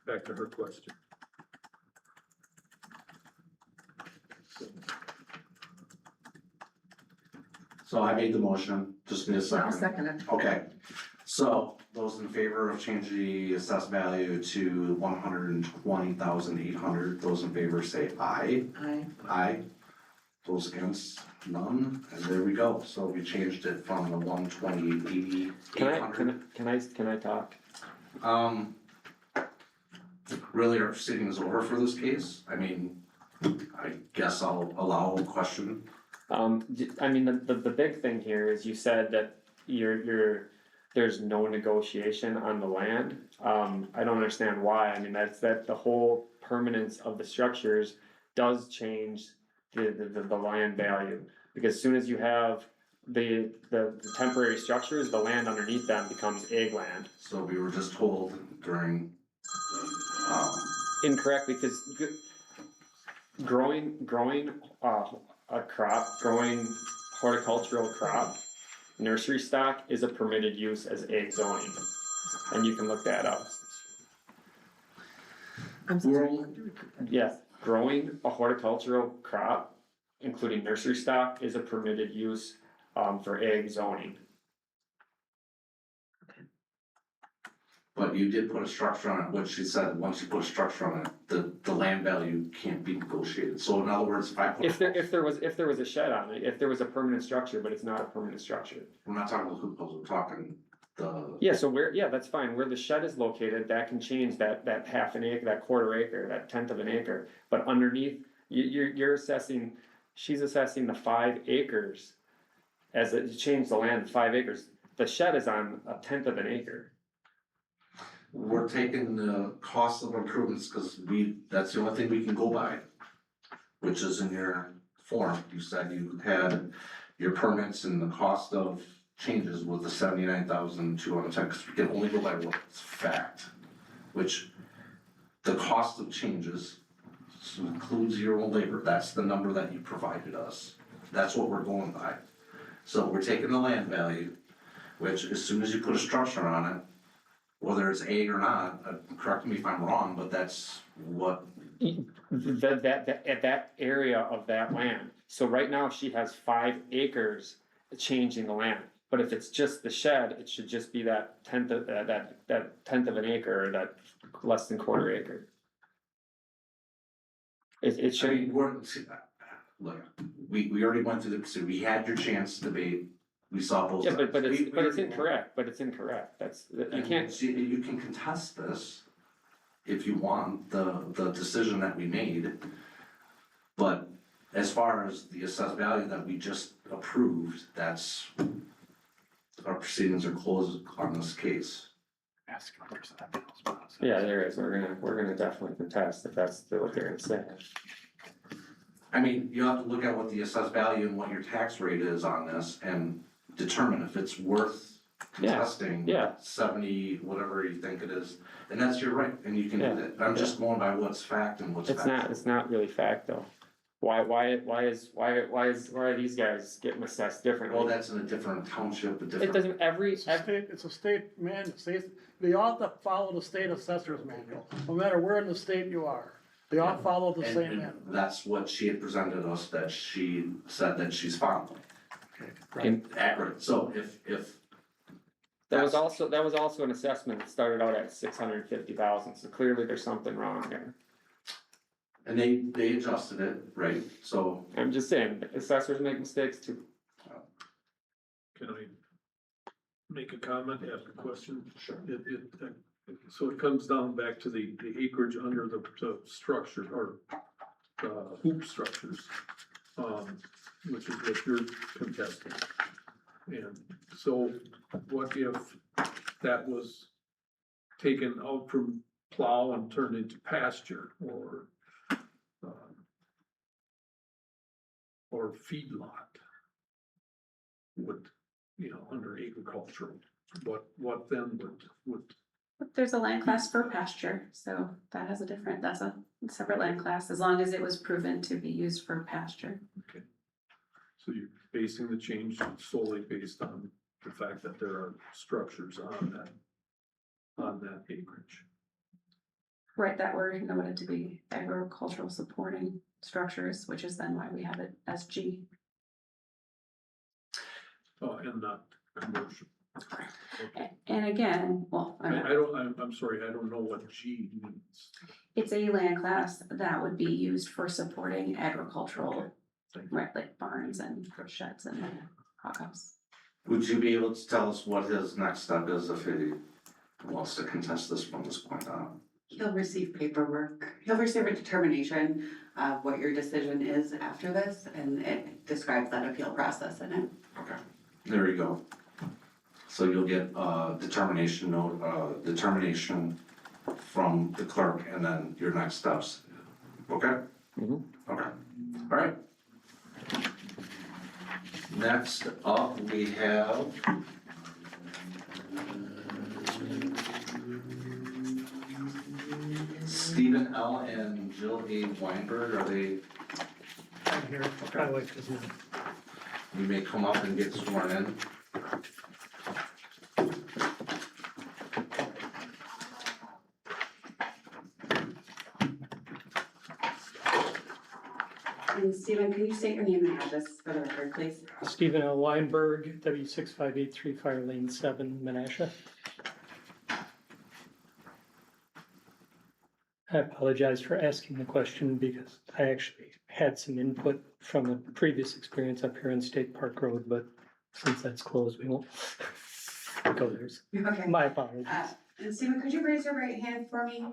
back to her question. So I made the motion, just need a I'll second. second it. Okay, so those in favor of changing the assessed value to 120,800, those in favor say aye. Aye. Those against, none, and there we go. So we changed it from the 120,800. Can I talk? Really, our proceeding is over for this case. I mean, I guess I'll allow a question. I mean, the big thing here is you said that the there's no negotiation on the land. I don't understand why, I mean, that the whole permanence of the structures does change the land value. Because as soon as you have the temporary structures, the land underneath them becomes ag land. So we were just told during, Incorrect, because growing a crop, growing horticultural crop, nursery stock is a permitted use as ag zoning, and you can look that up. I'm so sorry. Rural- Yes, growing a horticultural crop, including nursery stock, is a permitted use for ag zoning. but you did put a structure on it, what she said, once you put a structure on it, the land value can't be negotiated. So in other words, if I put. If there was a shed on it, if there was a permanent structure, but it's not a permanent structure. We're not talking about loopholes, we're talking the. Yeah, so that's fine, where the shed is located, that can change that half an acre, that quarter acre, that tenth of an acre, but underneath, you're assessing, she's assessing the 5 acres. As it changed the land to 5 acres, the shed is on a tenth of an acre. We're taking the cost of improvements, cause that's the only thing we can go by. Which is in your form, you said you had your permits and the cost of changes was the 79,210, cause we can only go by what's fact. Which, the cost of changes includes your own labor, that's the number that you provided us. That's what we're going by. So we're taking the land value, which as soon as you put a structure on it, whether it's ag or not, correct me if I'm wrong, but that's what. That area of that land, so right now she has 5 acres changing the land. But if it's just the shed, it should just be that tenth of, that tenth of an acre, or that less than quarter acre. It I should, mean, look, we already went through so we had your chance to debate, we saw both yeah, sides. but We it's already- incorrect, that's, you And can't, see, you can contest this if you want, the decision that we made. But as far as the assessed value that we just approved, that's, our proceedings are closed on this case. yeah, there is, we're gonna definitely contest if that's what they're gonna say. I mean, you have to look at what the assessed value and what your tax rate is on this and determine if it's worth contesting. yeah. 70, whatever you think it is, and that's your right, and you can Yeah, do that. I'm just going by what's fact and what's fact. It's not really fact though. Why are these guys getting assessed differently? Well, that's in a different township, a It different. doesn't, It's a state they all have to follow the state assessor's manual, no matter where in the state you are. They all follow the same And manual. that's what she had presented us, that she said that she's following. And- Accurate, so if. that was also an assessment that started out at 650,000, so clearly there's something wrong there. And they adjusted it, right, so. I'm just saying, assessors make mistakes too. Can I make a comment, ask a question? Sure. So it comes down back to the acreage under the structure or hoop structures, which is what you're contesting. And so what if that was taken out from plow and turned into pasture or feedlot? Would, under agricultural, what then would There's a land class for pasture, so that's a separate land class, as long as it was proven to be used for pasture. So you're basing the change solely based on the fact that there are structures on that acreage. Right, that were noted to be agricultural supporting structures, which is then why we have it as G. And not commercial. Okay. And again, well, I'm sorry, I don't know what G means. it's a land class that would be used for supporting agricultural, Thank you. right, like barns and sheds and hoghouse. Would you be able to tell us what his next step is if he wants to contest this from this point on? He'll receive paperwork, he'll receive a determination of what your decision is after this, and it describes that appeal process in it. Okay, there you go. So you'll get determination from the clerk and then your next steps. Okay? Mhm. Okay, all right. Next up, we have Stephen L. and Jill A. Weinberg. Are they, I'm here, my wife is not. you may come up and get sworn in. And Stephen, can you state your name and address for the record, please? Stephen L. Weinberg, W6583 Fire Lane 7, Menasha. I apologize for asking the question because I actually had some input from a previous experience up here on State Park Road, but since that's closed, we won't go there. Okay. My apologies. And Stephen, could you raise your right hand for me?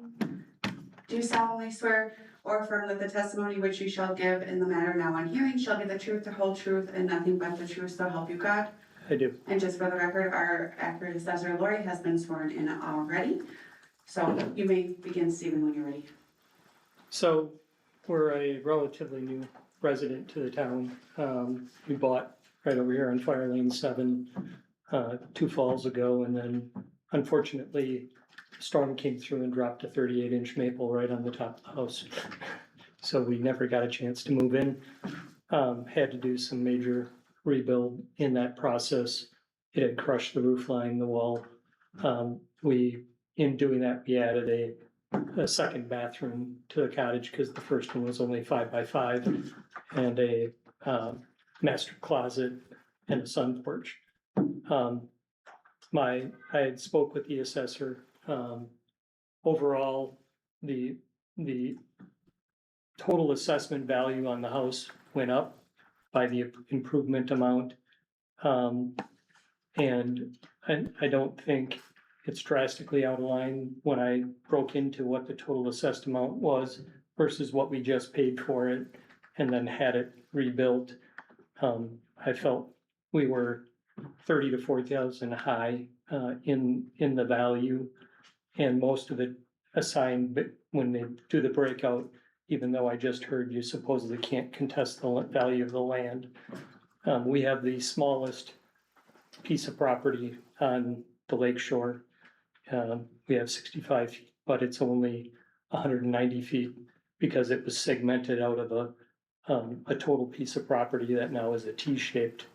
Do you solemnly swear or affirm that the testimony which you shall give in the matter now on hearing shall be the truth, the whole truth, and nothing but the truth, so help you God? I do. And just for the record, our accurate assessor Lori has been sworn in already. So you may begin, Stephen, when you're ready. So we're a relatively new resident to the town. We bought right over here on Fire Lane 7 2 falls ago, and then unfortunately, a storm came through and dropped a 38-inch maple right on the top of the house. So we never got a chance to move in. Had to do some major rebuild in that process. It had crushed the roof line, the wall. In doing that, we added a second bathroom to the cottage because the first one was only 5 by 5 and a master closet and a sun porch. I had spoke with the assessor. Overall, the total assessment value on the house went up by the improvement amount. And I don't think it's drastically out of line when I broke into what the total assessed amount was versus what we just paid for it and then had it rebuilt. I felt we were 30 to 40,000 high in the value, and most of it assigned when they do the breakout, even though I just heard you supposedly can't contest the value of the land. We have the smallest piece of property on the lake shore. We have 65 feet, but it's only 190 feet because it was segmented out of a total piece of property that now is a T-shaped.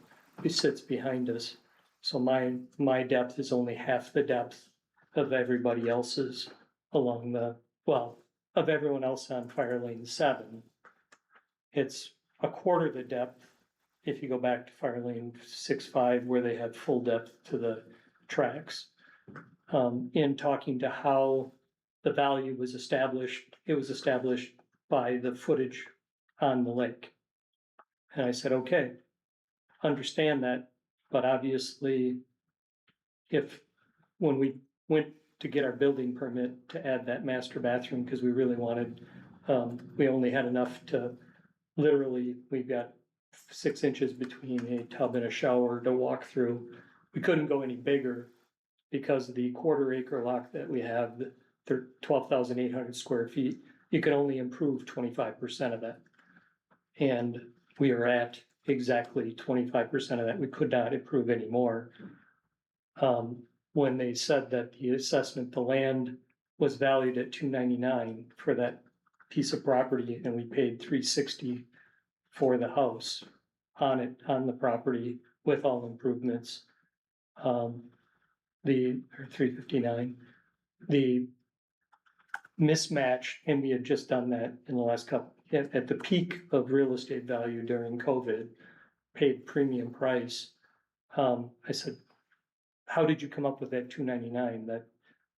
It sits behind us. So my depth is only half the depth of everybody else's along of everyone else on Fire Lane 7. It's a quarter the depth if you go back to Fire Lane 6-5 where they have full depth to the tracks. In talking to how the value was established, it was established by the footage on the lake. And I said, okay, understand that, but obviously when we went to get our building permit to add that master bathroom, because we really wanted, we only had enough to, literally, we've got 6 inches between a tub and a shower to walk through. We couldn't go any bigger because of the quarter-acre lot that we have, the 12,800 square feet, you can only improve 25% of that. And we are at exactly 25% of that. We could not improve any more. When they said that the assessment, the land was valued at $299 for that piece of property, and we paid $360 for the house on the property with all improvements. Or $359. The mismatch, and we had just done that in the last couple, at the peak of real estate value during COVID, paid premium price. I said, how did you come up with that $299? That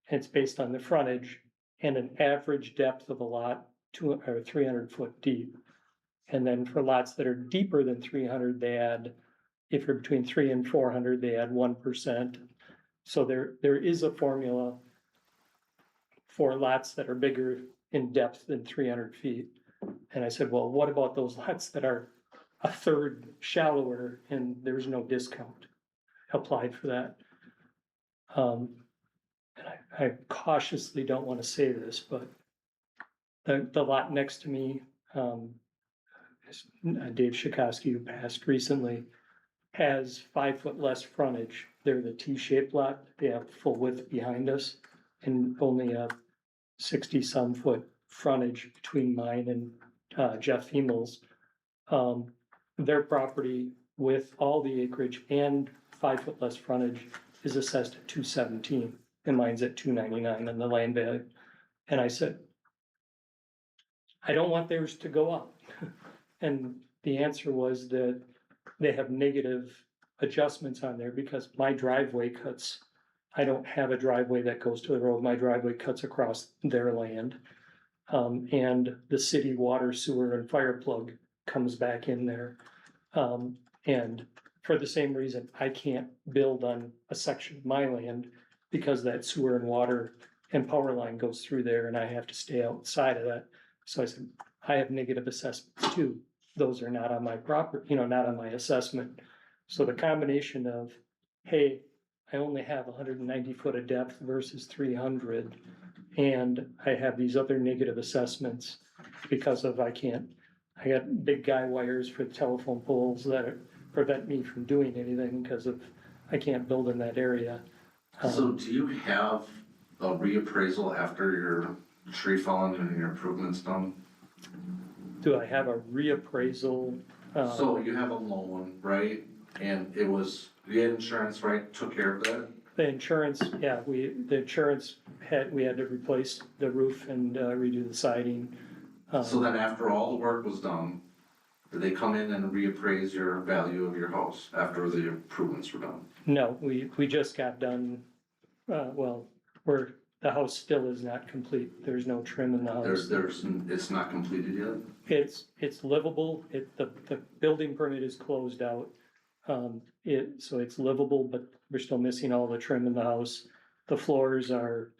it's based on the frontage and an average depth of a lot, 300 foot deep. And then for lots that are deeper than 300, they add, if you're between 300 and 400, they add 1%. So there is a formula for lots that are bigger in depth than 300 feet. And I said, well, what about those lots that are a third shallower and there's no discount applied for that? And I cautiously don't wanna say this, but the lot next to me, is Dave Shikowski, who passed recently, has 5 foot less frontage. They're the T-shaped lot. They have full width behind us and only a 60-some foot frontage between mine and Jeff Hemel's. Their property with all the acreage and 5 foot less frontage is assessed at 217, and mine's at 299 on the land value. And I said, I don't want theirs to go up. And the answer was that they have negative adjustments on there because my driveway cuts, I don't have a driveway that goes to the road, my driveway cuts across their land. And the city water, sewer and fire plug comes back in there. And for the same reason, I can't build on a section of my land because that sewer and water and power line goes through there and I have to stay outside of that. So I said, I have negative assessments too. Those are not on my property, not on my assessment. So the combination of, hey, I only have 190 foot of depth versus 300, and I have these other negative assessments because of I got big guy wires for the telephone poles that prevent me from doing anything because of I can't build in that area. So do you have a reappraisal after your tree falling and your improvements done? Do I have a reappraisal? So you have a loan, right? And you had insurance, right? Took care of that? The insurance, yeah, we had to replace the roof and redo the siding. So then after all the work was done, did they come in and reappraise your value of your house after the improvements were done? No, we just got done, the house still is not complete. There's no trim in the house. It's not completed yet? It's livable. The building permit is closed out. So it's livable, but we're still missing all the trim in the house. The floors are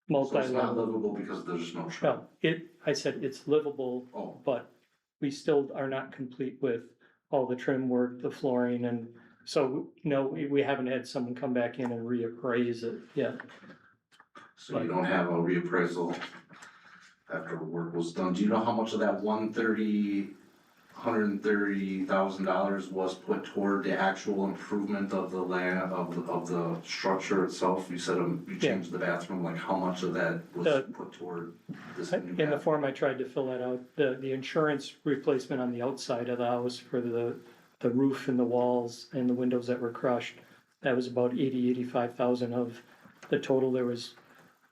So it's not multi-level. livable because there's no trim? No, I said it's livable, Oh, but we still are not complete with all the trim work, the flooring, and so, no, we haven't had someone come back in and reappraise it yet. so you don't have a reappraisal after work was done. Do you know how much of that $130,000 was put toward the actual improvement of the land, of the structure itself? You said you changed the bathroom, like how much of that was put toward this new In the bathroom? form, I tried to fill that out, the insurance replacement on the outside of the house for the roof and the walls and the windows that were crushed, that was about 85,000 of the total. There was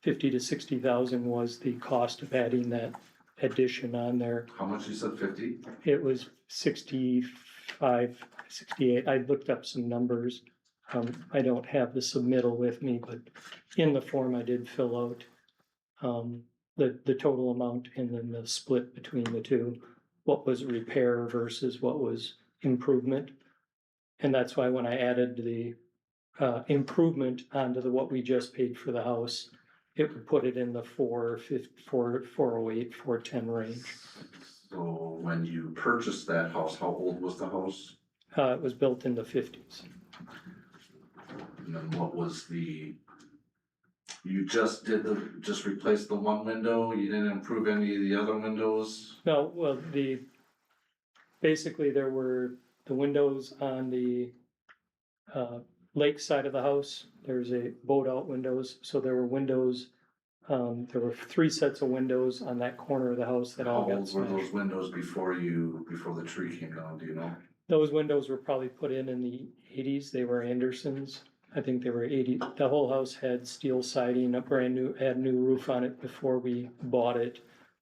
50 to 60,000 was the cost of adding that addition on there. How much you said, 50? It was 65, 68. I looked up some numbers. I don't have the submittal with me, but in the form I did fill out the total amount and then the split between the two, what was repair versus what was improvement. And that's why when I added the improvement onto what we just paid for the house, it would put it in the 408, 410 range. So when you purchased that house, how old was the house? It was built in the 50s. And then what was you just replaced the one window? You didn't improve any of the other windows? No, well, basically there were the windows on the lake side of the house. There's a boat out windows, so there were windows. There were 3 sets of windows on that corner of the house that all How got old were smashed. those windows before the tree came down, do you know? Those windows were probably put in the 80s. They were Andersons. I think they were 80. The whole house had steel siding, had new roof on it before we bought it.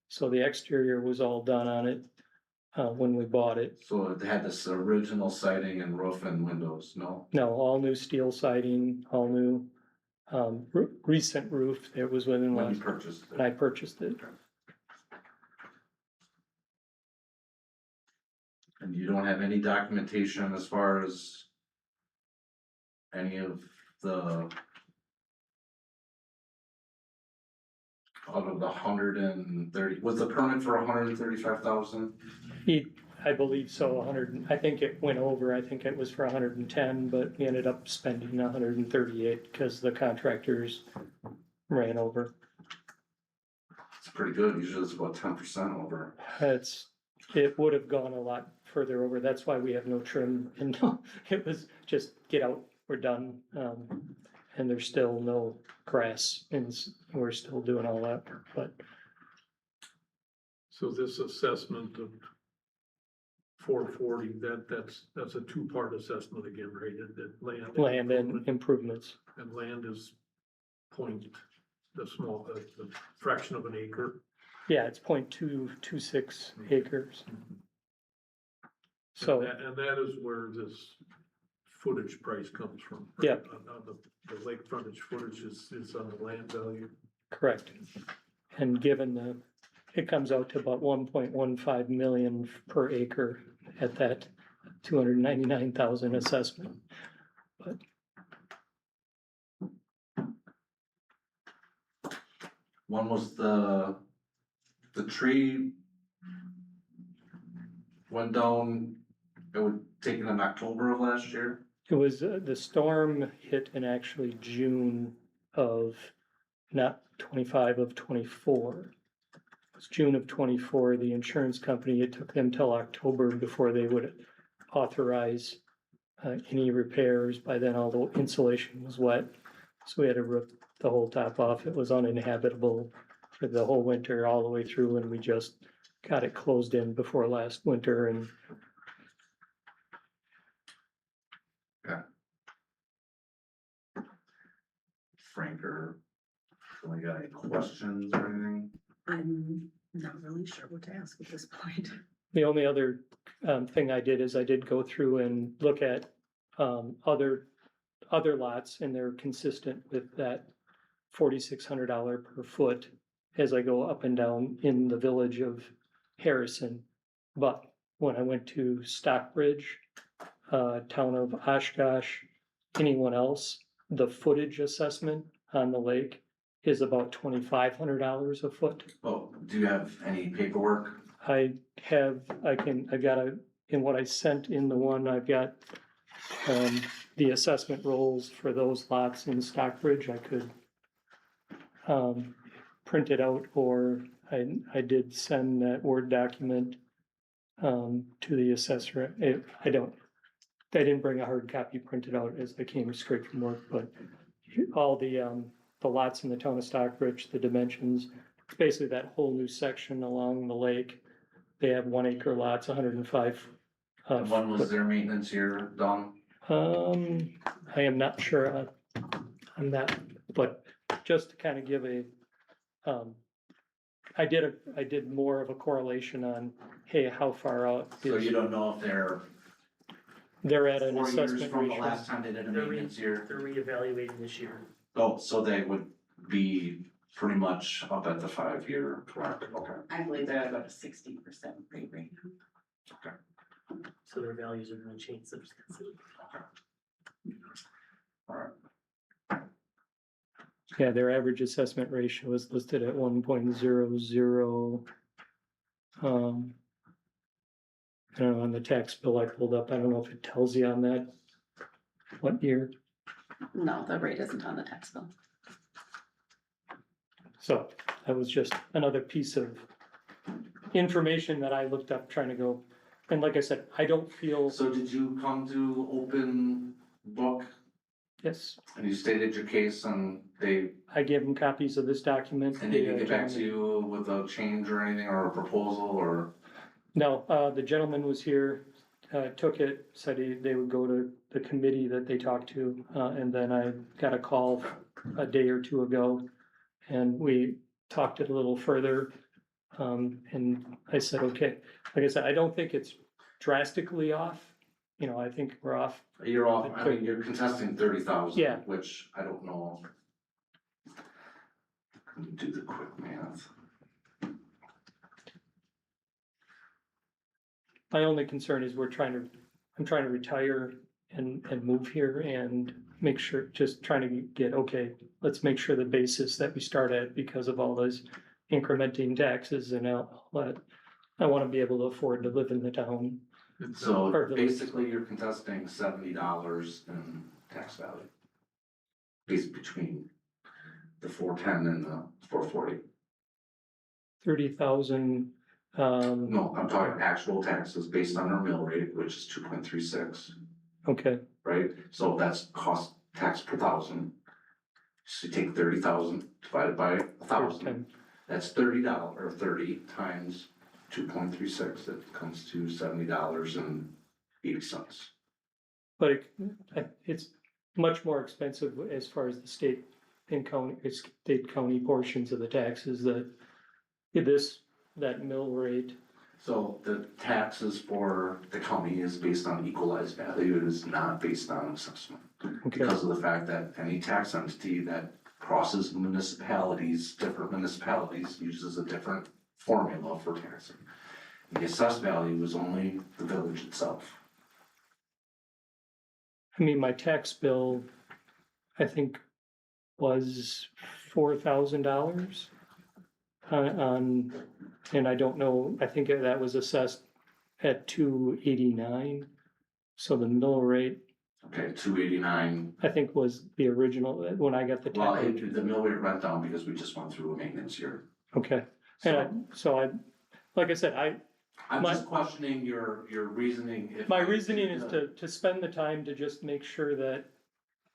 So the exterior was all done on it when we bought it. So it had this original siding and roof and windows, no? No, all new steel siding, all new recent roof. It was within When you last, purchased when I it? purchased it. And you don't have any documentation as far as any of the out of the 130, was the permit for 135,000? I believe so, 100, I think it went over, I think it was for 110, but we ended up spending 138 because the contractors ran over. It's pretty good, usually it's about 10% over. It would have gone a lot further over, that's why we have no trim, and it was just get out, we're done. And there's still no grass, and we're still doing all that, but So this assessment of 440, that's a two-part assessment again, right? That land and improvements. And land is the fraction of an acre. Yeah, it's 0.226 acres. So, And that is where this footage price comes from. Yeah. right? On the lake frontage footage is on the land value. correct. And given it comes out to about 1.15 million per acre at that 299,000 assessment. But When was the tree went down, it was taken in October of last year? it was, the storm hit in actually June of, not 25, of 24. It was June of 24, the insurance company, it took them till October before they would authorize any repairs. By then, all the insulation was wet, so we had to rip the whole top off. It was uninhabitable for the whole winter, all the way through, and we just got it closed in before last winter, and Frank or, we got any questions or anything? I'm not really sure what to ask at this point. the only other thing I did is I did go through and look at other lots, and they're consistent with that $4,600 per foot as I go up and down in the village of Harrison. But when I went to Stockbridge, town of Oshkosh, anyone else, the footage assessment on the lake is about $2,500 a foot. Oh, do you have any paperwork? I've got in what I sent in the one, I've got the assessment rolls for those lots in Stockbridge. I could print it out, or I did send that Word document to the assessor. I didn't bring a hard copy printed out as I came straight from work, but all the lots in the town of Stockbridge, the dimensions, it's basically that whole new section along the lake. They have 1 acre lots, 105. And when was their maintenance year done? I am not sure on that, but just to kind of give I did more of a correlation on, hey, how far out So you don't know if they're at an 4 years assessment from the ratio. last time they did a maintenance year? They're reevaluating this year. Oh, so they would be pretty much up at the 5-year mark, okay. I believe they're at about a 60% rate right now. So their values are gonna change substantially. Alright, Yeah, their average assessment ratio is listed at 1.00. I don't know, on the tax bill I pulled up, I don't know if it tells you on that, what year. No, the rate isn't on the tax bill. So that was just another piece of information that I looked up trying to go, and like I said, I don't feel, so did you come to open book yes, and you stated your case and they, I gave them copies of this document. and they didn't The, get back to you with a change or anything or a proposal or? No, the gentleman was here, took it, said they would go to the committee that they talked to, and then I got a call a day or two ago, and we talked it a little further, and I said, okay, like I said, I don't think it's drastically off, I think we're off. You're off, I mean, you're contesting 30,000. Yeah. Which I don't know. Let me do the quick math. My only concern is I'm trying to retire and move here and make sure, just trying to get, okay, let's make sure the basis that we start at, because of all those incrementing taxes and all that, I wanna be able to afford to live in the town. So Or village. basically, you're contesting $70 in tax value. Between the 410 and the 440. 30,000, No, I'm talking actual taxes based on our mill rate, which is 2.36, okay, right? So that's cost tax per thousand. So you take 30,000 divided by 1,000, 10. that's $30, or 30 times 2.36, that comes to $70.80. but it's much more expensive as far as the state and county portions of the taxes that mill rate. So the taxes for the county is based on equalized value, it is not based on assessment. Okay, Because of the fact that any tax entity that crosses municipalities, different municipalities, uses a different formula for taxing. The assessed value is only the village itself. I mean, my tax bill, I think, was $4,000 on, and I don't know, I think that was assessed at 289. So the mill rate, Okay, 289, I think, was the original, when I got the well, tax. the mill rate went down because we just went through a maintenance year. Okay, and So like I said, I'm my- just questioning your reasoning. my reasoning is to spend the time to just make sure that,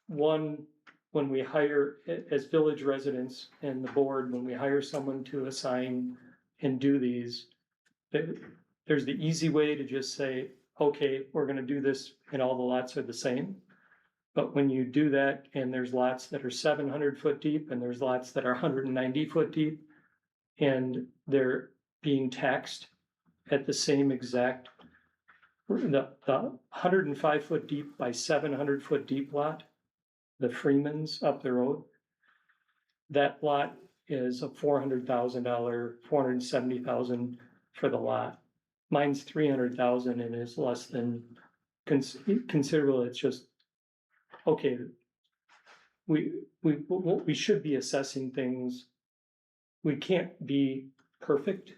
one, when we hire, as village residents and the board, when we hire someone to assign and do these, there's the easy way to just say, okay, we're gonna do this and all the lots are the same. But when you do that and there's lots that are 700 foot deep and there's lots that are 190 foot deep, and they're being taxed at the same exact, the 105 foot deep by 700 foot deep lot, the Freeman's up the road, that lot is a $400,000, 470,000 for the lot. Mine's 300,000 and is less than considerable. It's just, okay, we should be assessing things. We can't be perfect,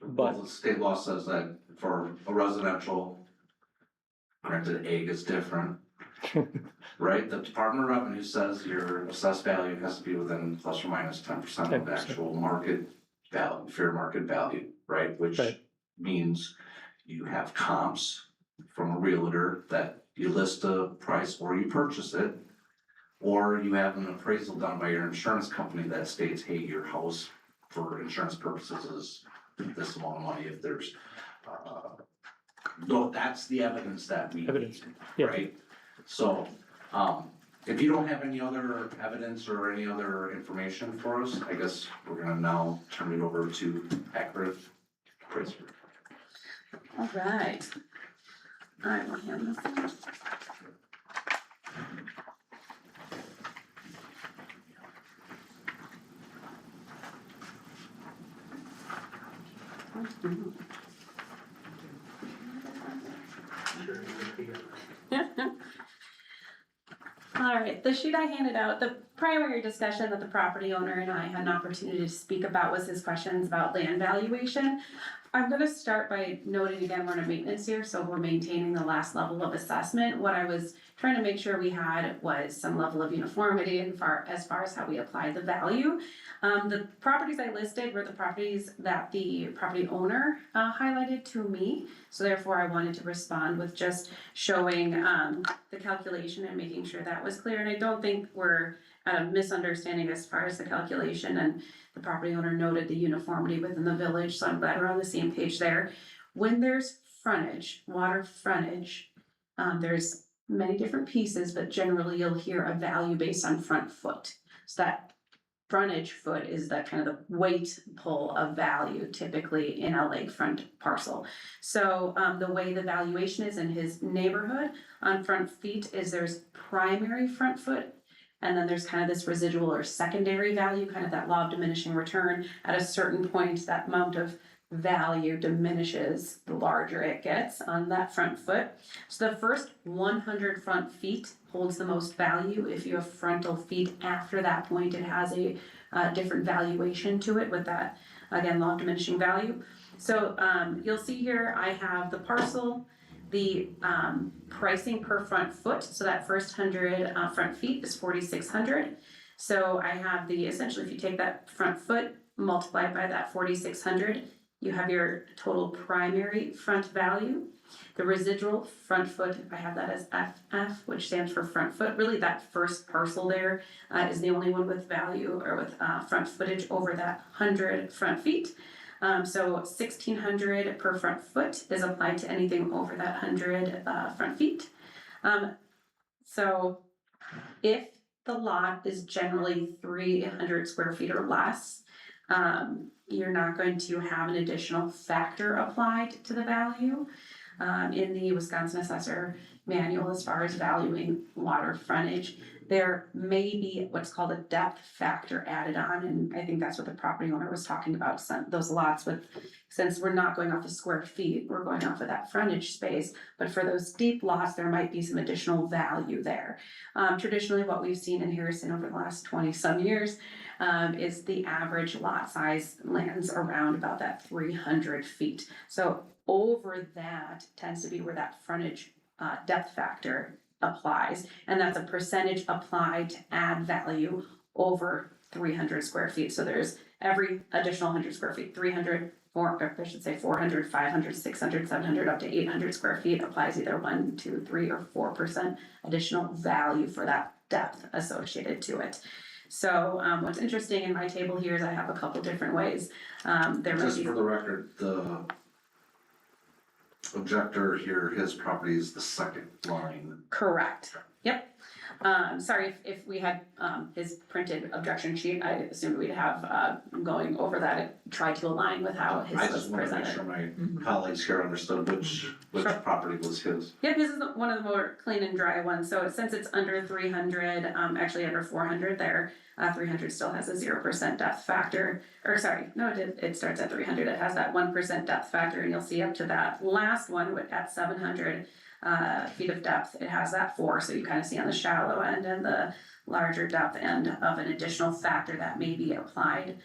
But the state law says that for a residential, granted, egg is different, right? The Department of Revenue says your assessed value has to be within plus or minus 10% of 10%. actual market value, fair market value, right? Which Right. means you have comps from a realtor that you list a price or you purchase it, or you have an appraisal done by your insurance company that states, hey, your house for insurance purposes is this amount of money if there's, no, that's the evidence that we Evidence, need, yeah. right? So, if you don't have any other evidence or any other information for us, I guess we're gonna now turn it over to Accurate Appraiser. All right. I will hand this in. All right, the sheet I handed out, the primary discussion that the property owner and I had an opportunity to speak about was his questions about land valuation. I'm gonna start by noting again, we're in a maintenance year, so we're maintaining the last level of assessment. What I was trying to make sure we had was some level of uniformity as far as how we applied the value. The properties I listed were the properties that the property owner highlighted to me. So therefore, I wanted to respond with just showing the calculation and making sure that was clear. And I don't think we're at a misunderstanding as far as the calculation, and the property owner noted the uniformity within the village, so I'm glad we're on the same page there. When there's frontage, water frontage, there's many different pieces, but generally you'll hear a value based on front foot. So that frontage foot is that kind of the weight pull of value typically in a lakefront parcel. So the way the valuation is in his neighborhood on front feet is there's primary front foot, and then there's kind of this residual or secondary value, kind of that law of diminishing return. At a certain point, that amount of value diminishes the larger it gets on that front foot. So the first 100 front feet holds the most value. If you have frontal feet after that point, it has a different valuation to it with that, again, law of diminishing value. So, you'll see here, I have the parcel, the, pricing per front foot, so that first 100, front feet is 4,600. So I have essentially, if you take that front foot, multiply it by that 4,600, you have your total primary front value. The residual front foot, I have that as FF, which stands for front foot. Really, that first parcel there is the only one with value or with front footage over that 100 front feet. So 1,600 per front foot is applied to anything over that 100 front feet. So if the lot is generally 300 square feet or less, you're not going to have an additional factor applied to the value. In the Wisconsin Assessor Manual, as far as valuing water frontage, there may be what's called a depth factor added on, and I think that's what the property owner was talking about, those lots with, since we're not going off the square feet, we're going off of that frontage space, but for those deep lots, there might be some additional value there. Traditionally, what we've seen in Harrison over the last 20-some years is the average lot size lands around about that 300 feet. So over that tends to be where that frontage depth factor applies, and that's a percentage applied to add value over 300 square feet. So there's every additional 100 square feet, 300, or I should say 400, 500, 600, 700, up to 800 square feet applies either 1, 2, 3, or 4% additional value for that depth associated to it. So what's interesting in my table here is I have a couple different ways. There may Just be. for the record, the objector here, his property is the second line. Correct, yep. Sorry if we had, his printed objection sheet, I assumed we'd have, going over that, and try to align with how his I was just wanna make presented. sure my colleagues here understood which Sure. property was his. Yeah, this is one of the more clean and dry ones, so since it's under 300, actually under 400 there, 300 still has a 0% depth factor, or sorry, no, it starts at 300, it has that 1% depth factor, and you'll see up to that last one at 700 feet of depth, it has that 4, so you kind of see on the shallow end and the larger depth end of an additional factor that may be applied.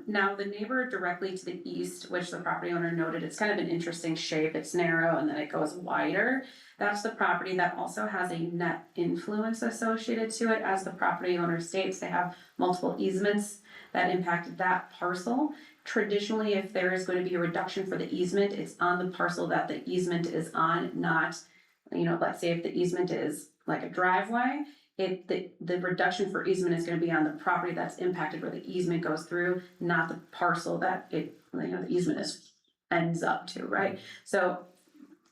Now the neighbor directly to the east, which the property owner noted, it's kind of an interesting shape, it's narrow and then it goes wider. That's the property that also has a net influence associated to it. As the property owner states, they have multiple easements that impacted that parcel. Traditionally, if there is going to be a reduction for the easement, it's on the parcel that the easement is on, not, let's say if the easement is like a driveway, the reduction for easement is gonna be on the property that's impacted where the easement goes through, not the parcel that the easement ends up to, right? So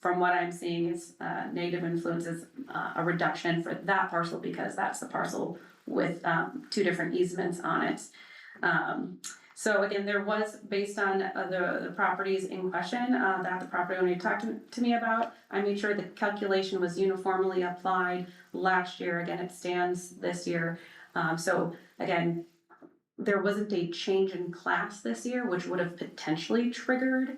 from what I'm seeing is, negative influence is a reduction for that parcel because that's the parcel with, 2 different easements on it. So again, there was, based on the properties in question that the property owner talked to me about, I made sure the calculation was uniformly applied last year. Again, it stands this year. So again, there wasn't a change in class this year, which would have potentially triggered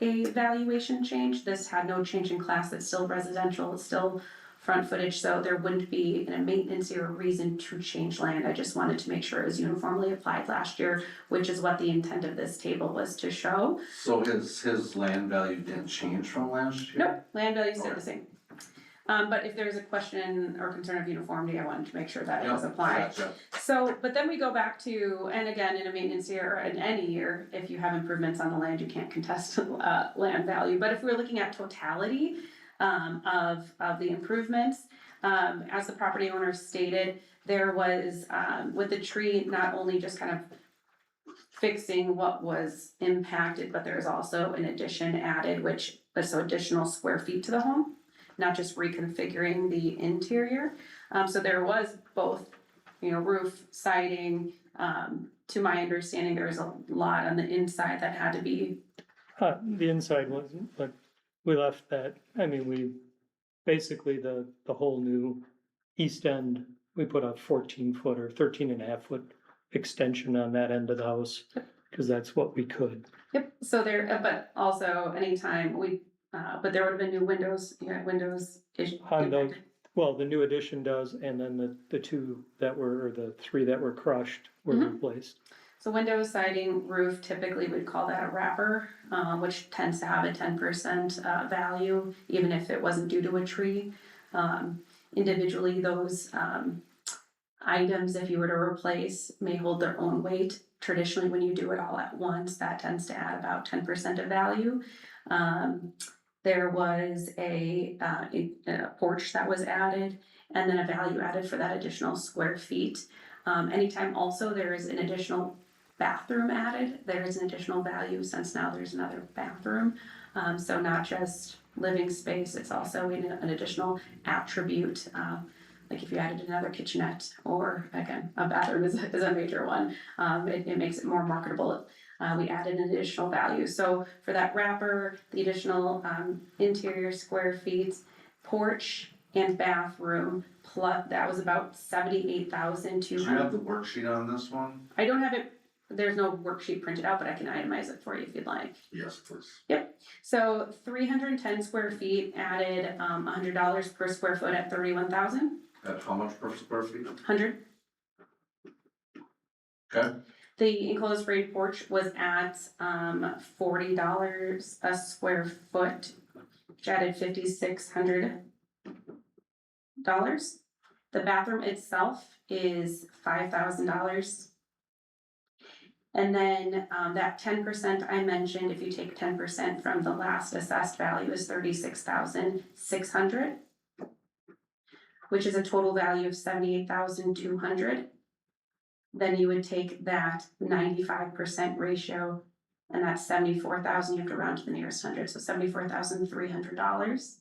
a valuation change. This had no change in class. It's still residential. It's still front footage, so there wouldn't be a maintenance or a reason to change land. I just wanted to make sure it was uniformly applied last year, which is what the intent of this table was to show. So his land value didn't change from last year? Nope, land value stayed the same. But if there's a question or concern of uniformity, I wanted to make sure that it was applied. Gotcha. So, but then we go back to, and again, in a maintenance year or in any year, if you have improvements on the land, you can't contest land value. But if we're looking at totality of the improvements, as the property owner stated, there was, with the tree, not only just kind of fixing what was impacted, but there's also an addition added, which is so additional square feet to the home, not just reconfiguring the interior. So there was both, roof, siding. To my understanding, there was a lot on the inside that had to be. The inside wasn't, but we left that, we basically the whole new east end, we put a 14-foot or 13.5-foot extension on that end of the house, because that's what we could. Yep, so there, but also anytime but there would have been new windows, windows. On those, well, the new addition does, and then the 2 that were, or the 3 that were crushed were replaced. So windows, siding, roof, typically we'd call that a wrapper, which tends to have a 10% value, even if it wasn't due to a tree. Individually, those items, if you were to replace, may hold their own weight. Traditionally, when you do it all at once, that tends to add about 10% of value. There was a porch that was added, and then a value added for that additional square feet. Anytime also there is an additional bathroom added, there is an additional value since now there's another bathroom. So not just living space, it's also an additional attribute. Like if you added another kitchenette, or again, a bathroom is a major one, it makes it more marketable. We added an additional value. So for that wrapper, the additional interior square feet, porch and bathroom, plus that was about $78,200. Do you have the worksheet on this one? I don't have it, there's no worksheet printed out, but I can itemize it for you if you'd like. Yes, please. So 310 square feet added $100 per square foot at 31,000. At how much per square feet? 100. Okay. The enclosed raised porch was at $40 a square foot, which added $5,600. The bathroom itself is $5,000. And then that 10% I mentioned, if you take 10% from the last assessed value, is $36,600, which is a total value of $78,200. Then you would take that 95% ratio, and that's 74,000. You have to round to the nearest hundred, so $74,300.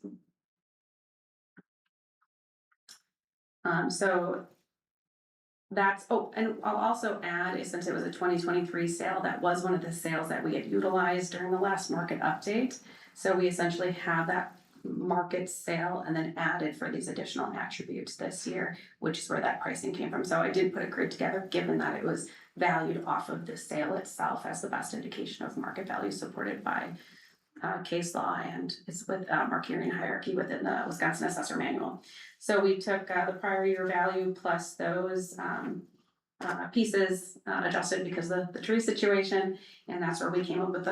So that's, oh, and I'll also add, since it was a 2023 sale, that was one of the sales that we had utilized during the last market update. So we essentially have that market sale and then added for these additional attributes this year, which is where that pricing came from. So I did put a grid together, given that it was valued off of the sale itself as the best indication of market value supported by case law, and it's with Markarian hierarchy within the Wisconsin Assessor Manual. So we took the prior year value plus those pieces adjusted because of the tree situation, and that's where we came up with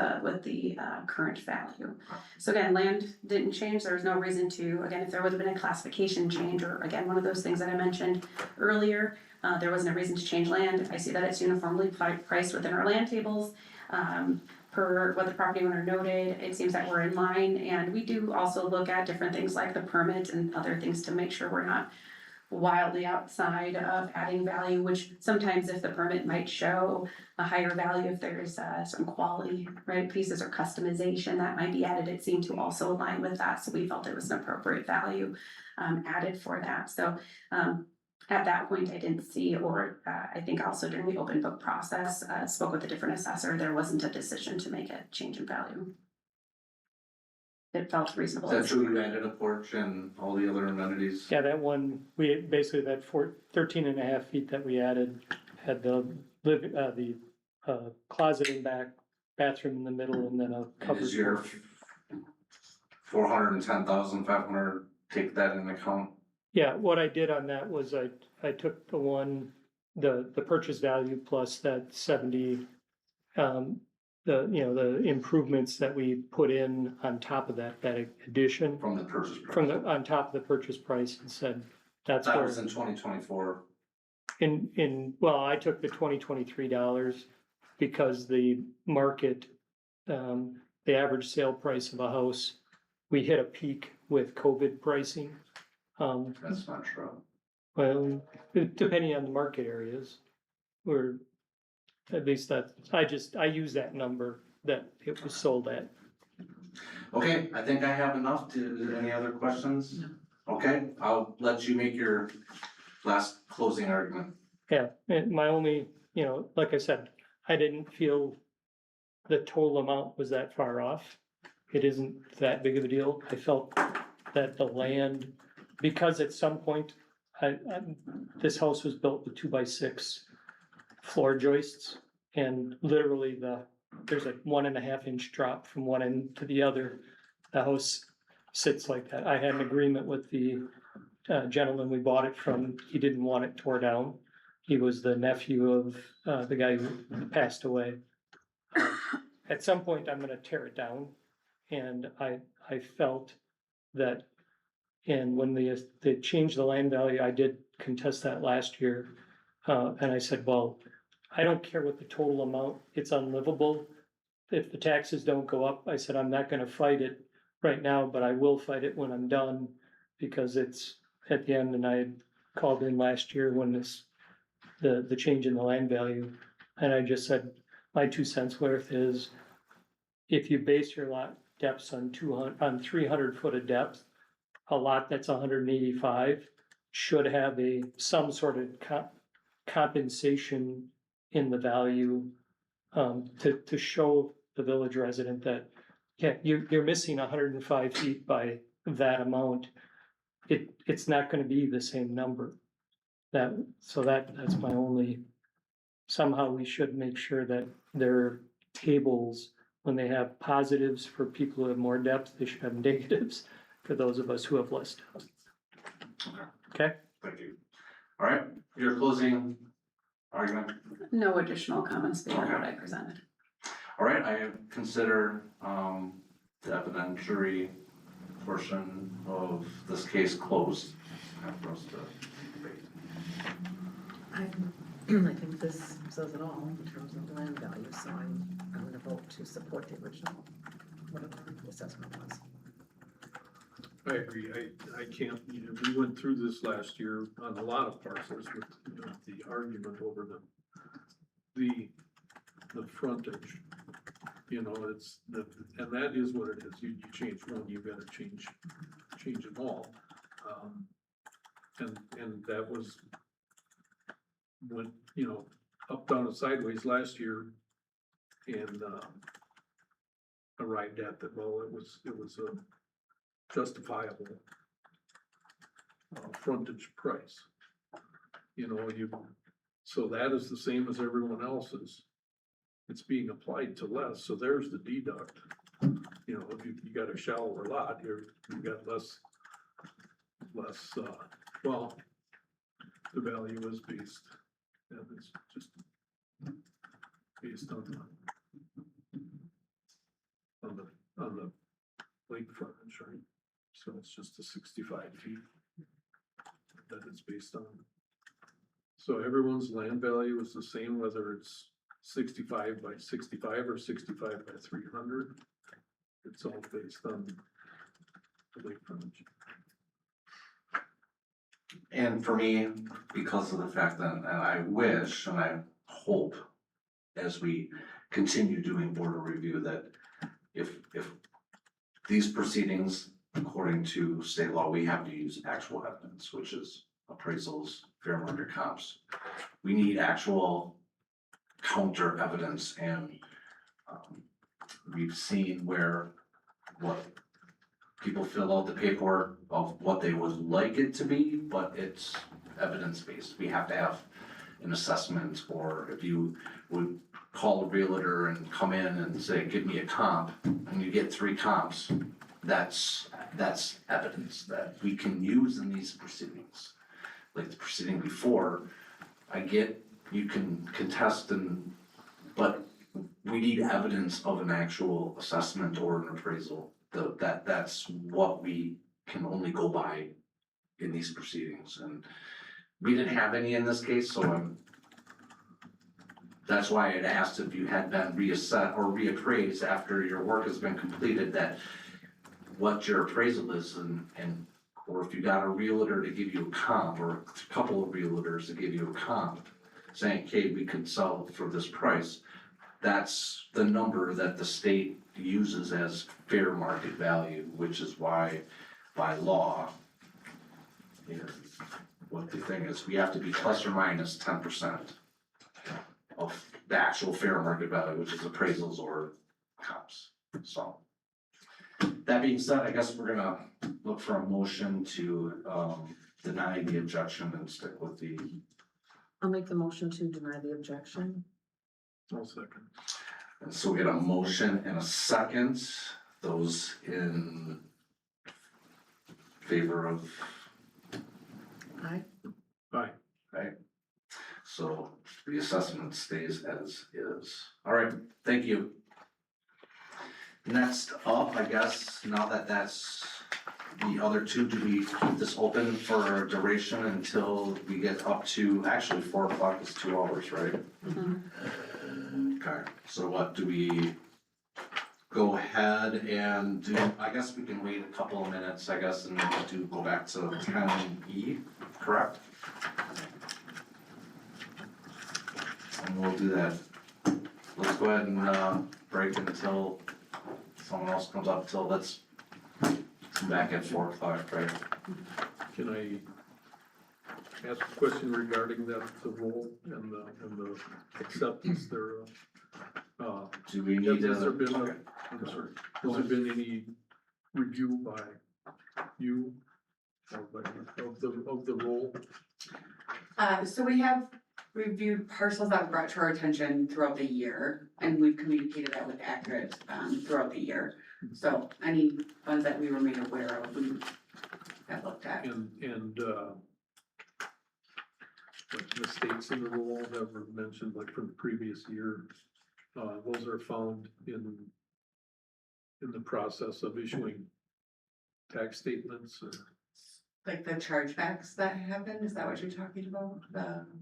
the current value. So again, land didn't change. There was no reason to, again, if there would have been a classification change, or again, one of those things that I mentioned earlier, there wasn't a reason to change land. I see that it's uniformly priced within our land tables. Per what the property owner noted, it seems that we're in line, and we do also look at different things like the permit and other things to make sure we're not wildly outside of adding value, which sometimes if the permit might show a higher value, if there's some quality, right, pieces or customization that might be added, it seemed to also align with that, so we felt it was an appropriate value added for that. So at that point, I didn't see, or I think also during the open book process, spoke with a different assessor, there wasn't a decision to make a change in value. It felt reasonable. Is that true, you added a porch and all the other amenities? Yeah, that one, we basically, that 13 and a half feet that we added had the closet in back, bathroom in the middle, and then a And covered is your porch. 410,500 take that into account? Yeah, what I did on that was I took the purchase value plus that 70, the improvements that we put in on top of that addition From the purchase price? on top of the purchase price, and said, that's That where, was in 2024. well, I took the $2023 because the market, the average sale price of a house, we hit a peak with COVID pricing. That's not true. Well, depending on the market areas, or at least that, I use that number that it was sold at. Okay, I think I have enough. Any other questions? Okay, I'll let you make your last closing argument. Yeah, and my only, like I said, I didn't feel the total amount was that far off. It isn't that big of a deal. I felt that the land, because at some point, this house was built with 2x6 floor joists, and literally there's like 1.5 inch drop from one end to the other. The house sits like that. I had an agreement with the gentleman we bought it from. He didn't want it tore down. He was the nephew of, the guy who passed away. At some point, I'm gonna tear it down, and I felt that, and when they changed the land value, I did contest that last year. And I said, well, I don't care what the total amount, it's unlivable. If the taxes don't go up, I said, I'm not gonna fight it right now, but I will fight it when I'm done, because it's at the end, and I had called in last year when the change in the land value, and I just said, my 2 cents worth is, if you base your lot depths on 300 foot of depth, a lot that's 185 should have some sort of compensation in the value, to show the village resident that, yeah, you're missing 105 feet by that amount. It's not gonna be the same number. That's my only, somehow we should make sure that there are tables, when they have positives for people who have more depth, they should have negatives for those of us who have less depth. Okay? Thank you. All right, your closing argument? No additional comments beyond what I presented. All right, I consider, the evidentiary portion of this case closed. Time for us to debate. I think this says it all in terms of land value, so I'm gonna vote to support the original, whatever the assessment was. I agree, I can't, we went through this last year on a lot of parcels with the argument over the frontage. It's, and that is what it is, you change one, you gotta change them all. And that was, went, up, down, and sideways last year, and, arrived at that, well, it was a justifiable frontage price. So that is the same as everyone else's. It's being applied to less, so there's the deduct. If you got a shallower lot, you got less, well, the value is based, and it's just based on the lake frontage, right? So it's just the 65 feet that it's based on. So everyone's land value is the same, whether it's 65 by 65 or 65 by 300. It's all based on the lake frontage. And for me, because of the fact that, and I wish and I hope, as we continue doing border review, that if these proceedings, according to state law, we have to use actual evidence, which is appraisals, fair market comps. We need actual counter evidence, and we've seen where what people fill out the paperwork of what they would like it to be, but it's evidence-based. We have to have an assessment, or if you would call a realtor and come in and say, give me a comp, and you get 3 comps, that's evidence that we can use in these proceedings. Like the proceeding before, I get, you can contest but we need evidence of an actual assessment or an appraisal. That's what we can only go by in these proceedings, and we didn't have any in this case, so that's why I'd asked if you had been reassessed or reappraised after your work has been completed, that what your appraisal is, or if you got a realtor to give you a comp, or a couple of realtors to give you a comp, saying, okay, we could sell for this price. That's the number that the state uses as fair market value, which is why, by law, what the thing is, we have to be plus or minus 10% of the actual fair market value, which is appraisals or comps. So, that being said, I guess we're gonna look for a motion to deny the objection and stick with the. I'll make the motion to deny the objection. I'll second. And so we get a motion and a second. Those in favor of, Aye. Aye. right? So the assessment stays as is. All right, thank you. Next up, I guess, now that that's the other two, do we keep this open for a duration until we get up to, actually 4 o'clock is 2 hours, right? Okay, so what, do we go ahead and do, I guess we can wait a couple of minutes, I guess, and do go back to 10E, correct? And we'll do that. Let's go ahead and break until someone else comes up, till let's come back at 4 o'clock, right? Can I ask a question regarding that, the role and the acceptance thereof? Do we need to? Has there been, Okay. I'm sorry, has there been any review by you of the role? So we have reviewed parcels that were brought to our attention throughout the year, and we've communicated that with Accurate, throughout the year. So any ones that we were made aware of, we have looked at. And like mistakes in the role that were mentioned, like from the previous year, those are found in the process of issuing tax statements or, Like the chargebacks that happened, is that what you're talking about?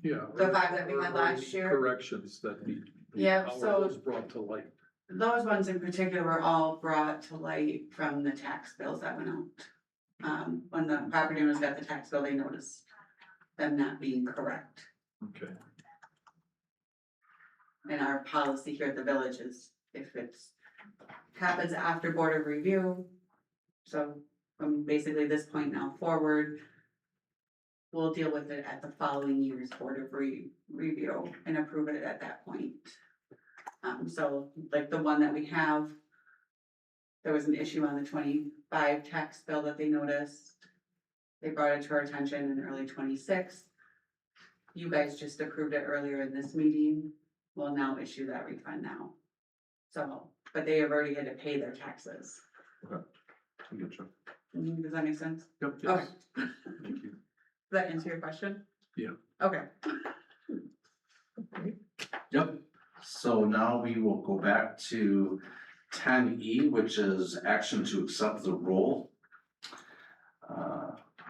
yeah. The five that we had or last any year? Corrections that need. Yeah, how are so- those brought to light? Those ones in particular were all brought to light from the tax bills that went out. When the property owners got the tax bill, they noticed them not being correct. Okay, And our policy here at the village is if it's happens after board of review. So from basically this point now forward, we'll deal with it at the following year's board of review and approve it at that point. So like the one that we have, there was an issue on the 25 tax bill that they noticed. They brought it to our attention in early 26. You guys just approved it earlier in this meeting. We'll now issue that refund now. So, but they have already had to pay their taxes. I get you. Does that make sense? yep, Okay. yes, thank you. Does that answer your question? Yeah. Okay. Yep, so now we will go back to 10E, which is action to accept the role.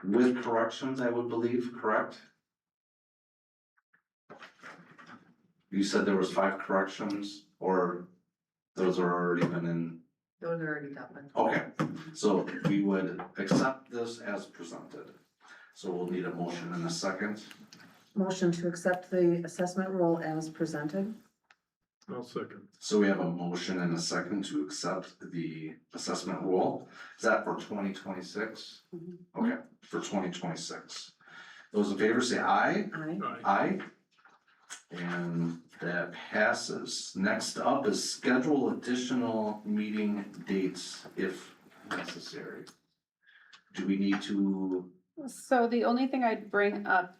With corrections, I would believe, correct? You said there was 5 corrections, or those are already been in? Those are already done. Okay, so we would accept this as presented. So we'll need a motion in a second. Motion to accept the assessment role as presented. I'll second. So we have a motion and a second to accept the assessment role. Is that for 2026? Mhm. Okay, for 2026. Those in favor say aye. Aye. Aye. Aye. And that passes. Next up is schedule additional meeting dates if necessary. Do we need to? So the only thing I'd bring up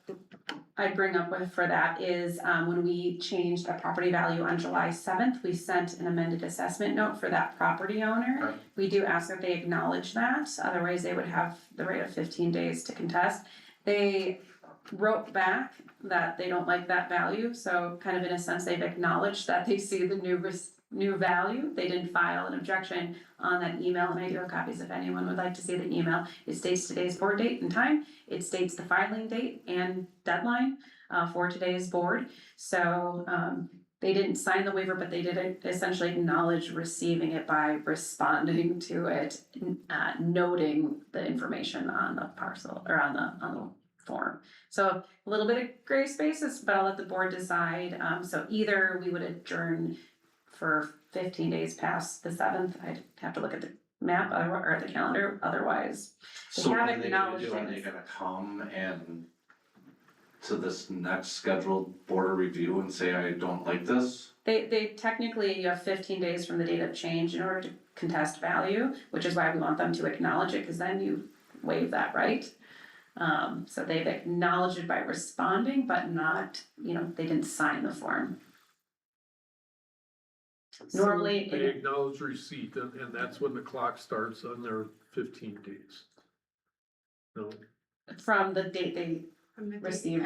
with for that is, when we changed the property value on July 7th, we sent an amended assessment note for that property owner. Okay. We do ask that they acknowledge that, otherwise they would have the right of 15 days to contest. They wrote back that they don't like that value, so kind of in a sense, they've acknowledged that they see the new value. They didn't file an objection on that email, and I do have copies if anyone would like to see the email. It states today's board date and time. It states the filing date and deadline for today's board. So they didn't sign the waiver, but they did essentially acknowledge receiving it by responding to it, noting the information on the parcel or on the form. So a little bit of gray spaces, but I'll let the board decide. So either we would adjourn for 15 days past the 7th. I'd have to look at the map or the calendar, otherwise. They So have what are they gonna acknowledged do? Are they it. gonna come and to this next scheduled board of review and say, I don't like this? They technically, you have 15 days from the date of change in order to contest value, which is why we want them to acknowledge it, because then you waive that right. So they've acknowledged it by responding, but not, they didn't sign the form. Normally, They acknowledge receipt, and that's when the clock starts on their 15 days. No, from the date they received,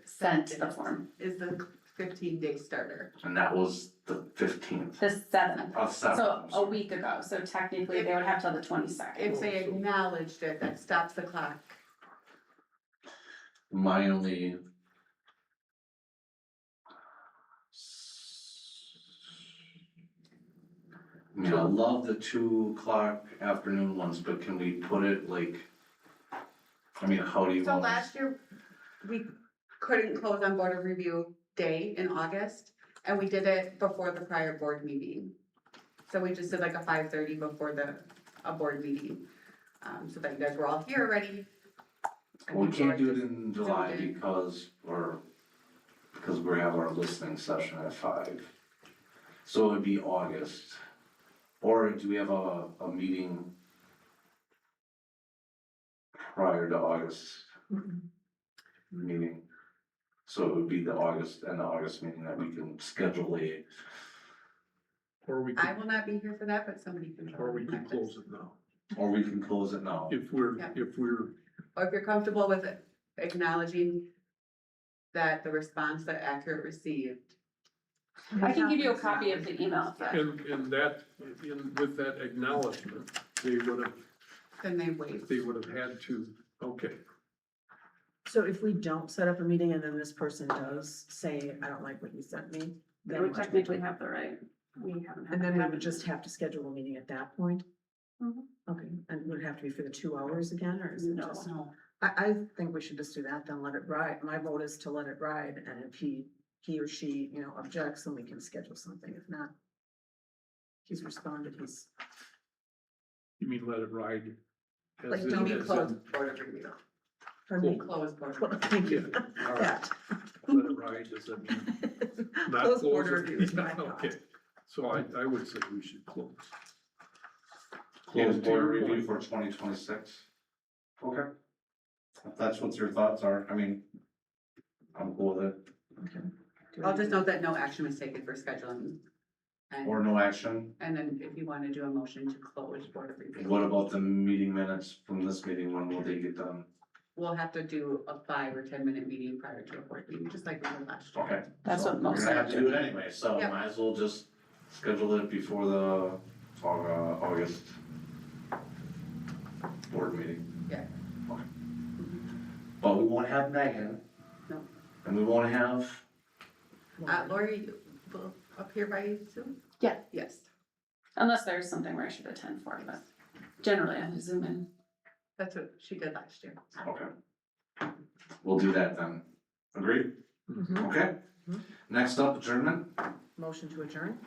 sent the form. Is the 15-day starter. And that was the 15th. The seventh, Oh, 7th, so I'm a sorry. week ago, so technically they would have till the 22nd. If they acknowledged it, that stops the clock. My only. I mean, I love the 2 o'clock afternoon ones, but can we put it like? I mean, how do you So want? last year, we couldn't close on board of review day in August, and we did it before the prior board meeting. So we just did like a 5:30 before a board meeting, so that you guys were all here already. And We people can't do it just in July zoomed in. because we have our listening session at 5. So it would be August. Or do we have a meeting prior to August meeting? So it would be the August meeting that we can schedule Or we I could, will not be here for that, but somebody can. or we could close it now, or we can close it now. if we're, Yeah. if Or if you're comfortable with it, acknowledging that the response that Accurate received. I can give you a copy of the email. and that, with that acknowledgement, they would Then they waive. have had to, okay. So if we don't set up a meeting and then this person does say, I don't like what you sent me, They then would what? technically have the right. We haven't had And then that we happen. would just have to schedule a meeting at that point? Mhm. Okay, and would it have to be for the 2 hours again, or is it No. just? I think we should just do that, then let it ride. My vote is to let it ride, and if he or she, objects, then we can schedule something. If not, he's responded, You mean let it ride? as Like, in- don't We as in- close board of review. pardon me? Close board. of Well, review. thank you. All right. That. Let it ride, does that mean? Not Close close border it? review is what I thought. Okay, so I would say we should close. Close To board your review point. for 2026. Okay. If that's what your thoughts are, I mean, I'm cool with it, I'll just note that no action was taken for scheduling. or And, no action. and then if you wanna do a motion to close board of review. What about the meeting minutes from this meeting, when will they get done? We'll have to do a 5 or 10 minute meeting prior to a board meeting, just like we did last year. Okay. That's what We're most gonna have to are do it doing. anyway, so Yep. might as well just schedule it before the August board meeting. Yeah. Okay. But we won't have Megan. No. And we won't have, Lori, will appear by Zoom? Yeah. Yes, Unless there's something where I should attend for, but generally I Zoom in. that's what she did last year. okay. We'll do that then. Agreed? Mhm. Okay. Mhm. Next up, adjournment. Motion to adjourn?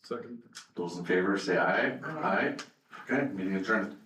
Second. Those in favor say aye. Aye. Okay, meeting adjourned.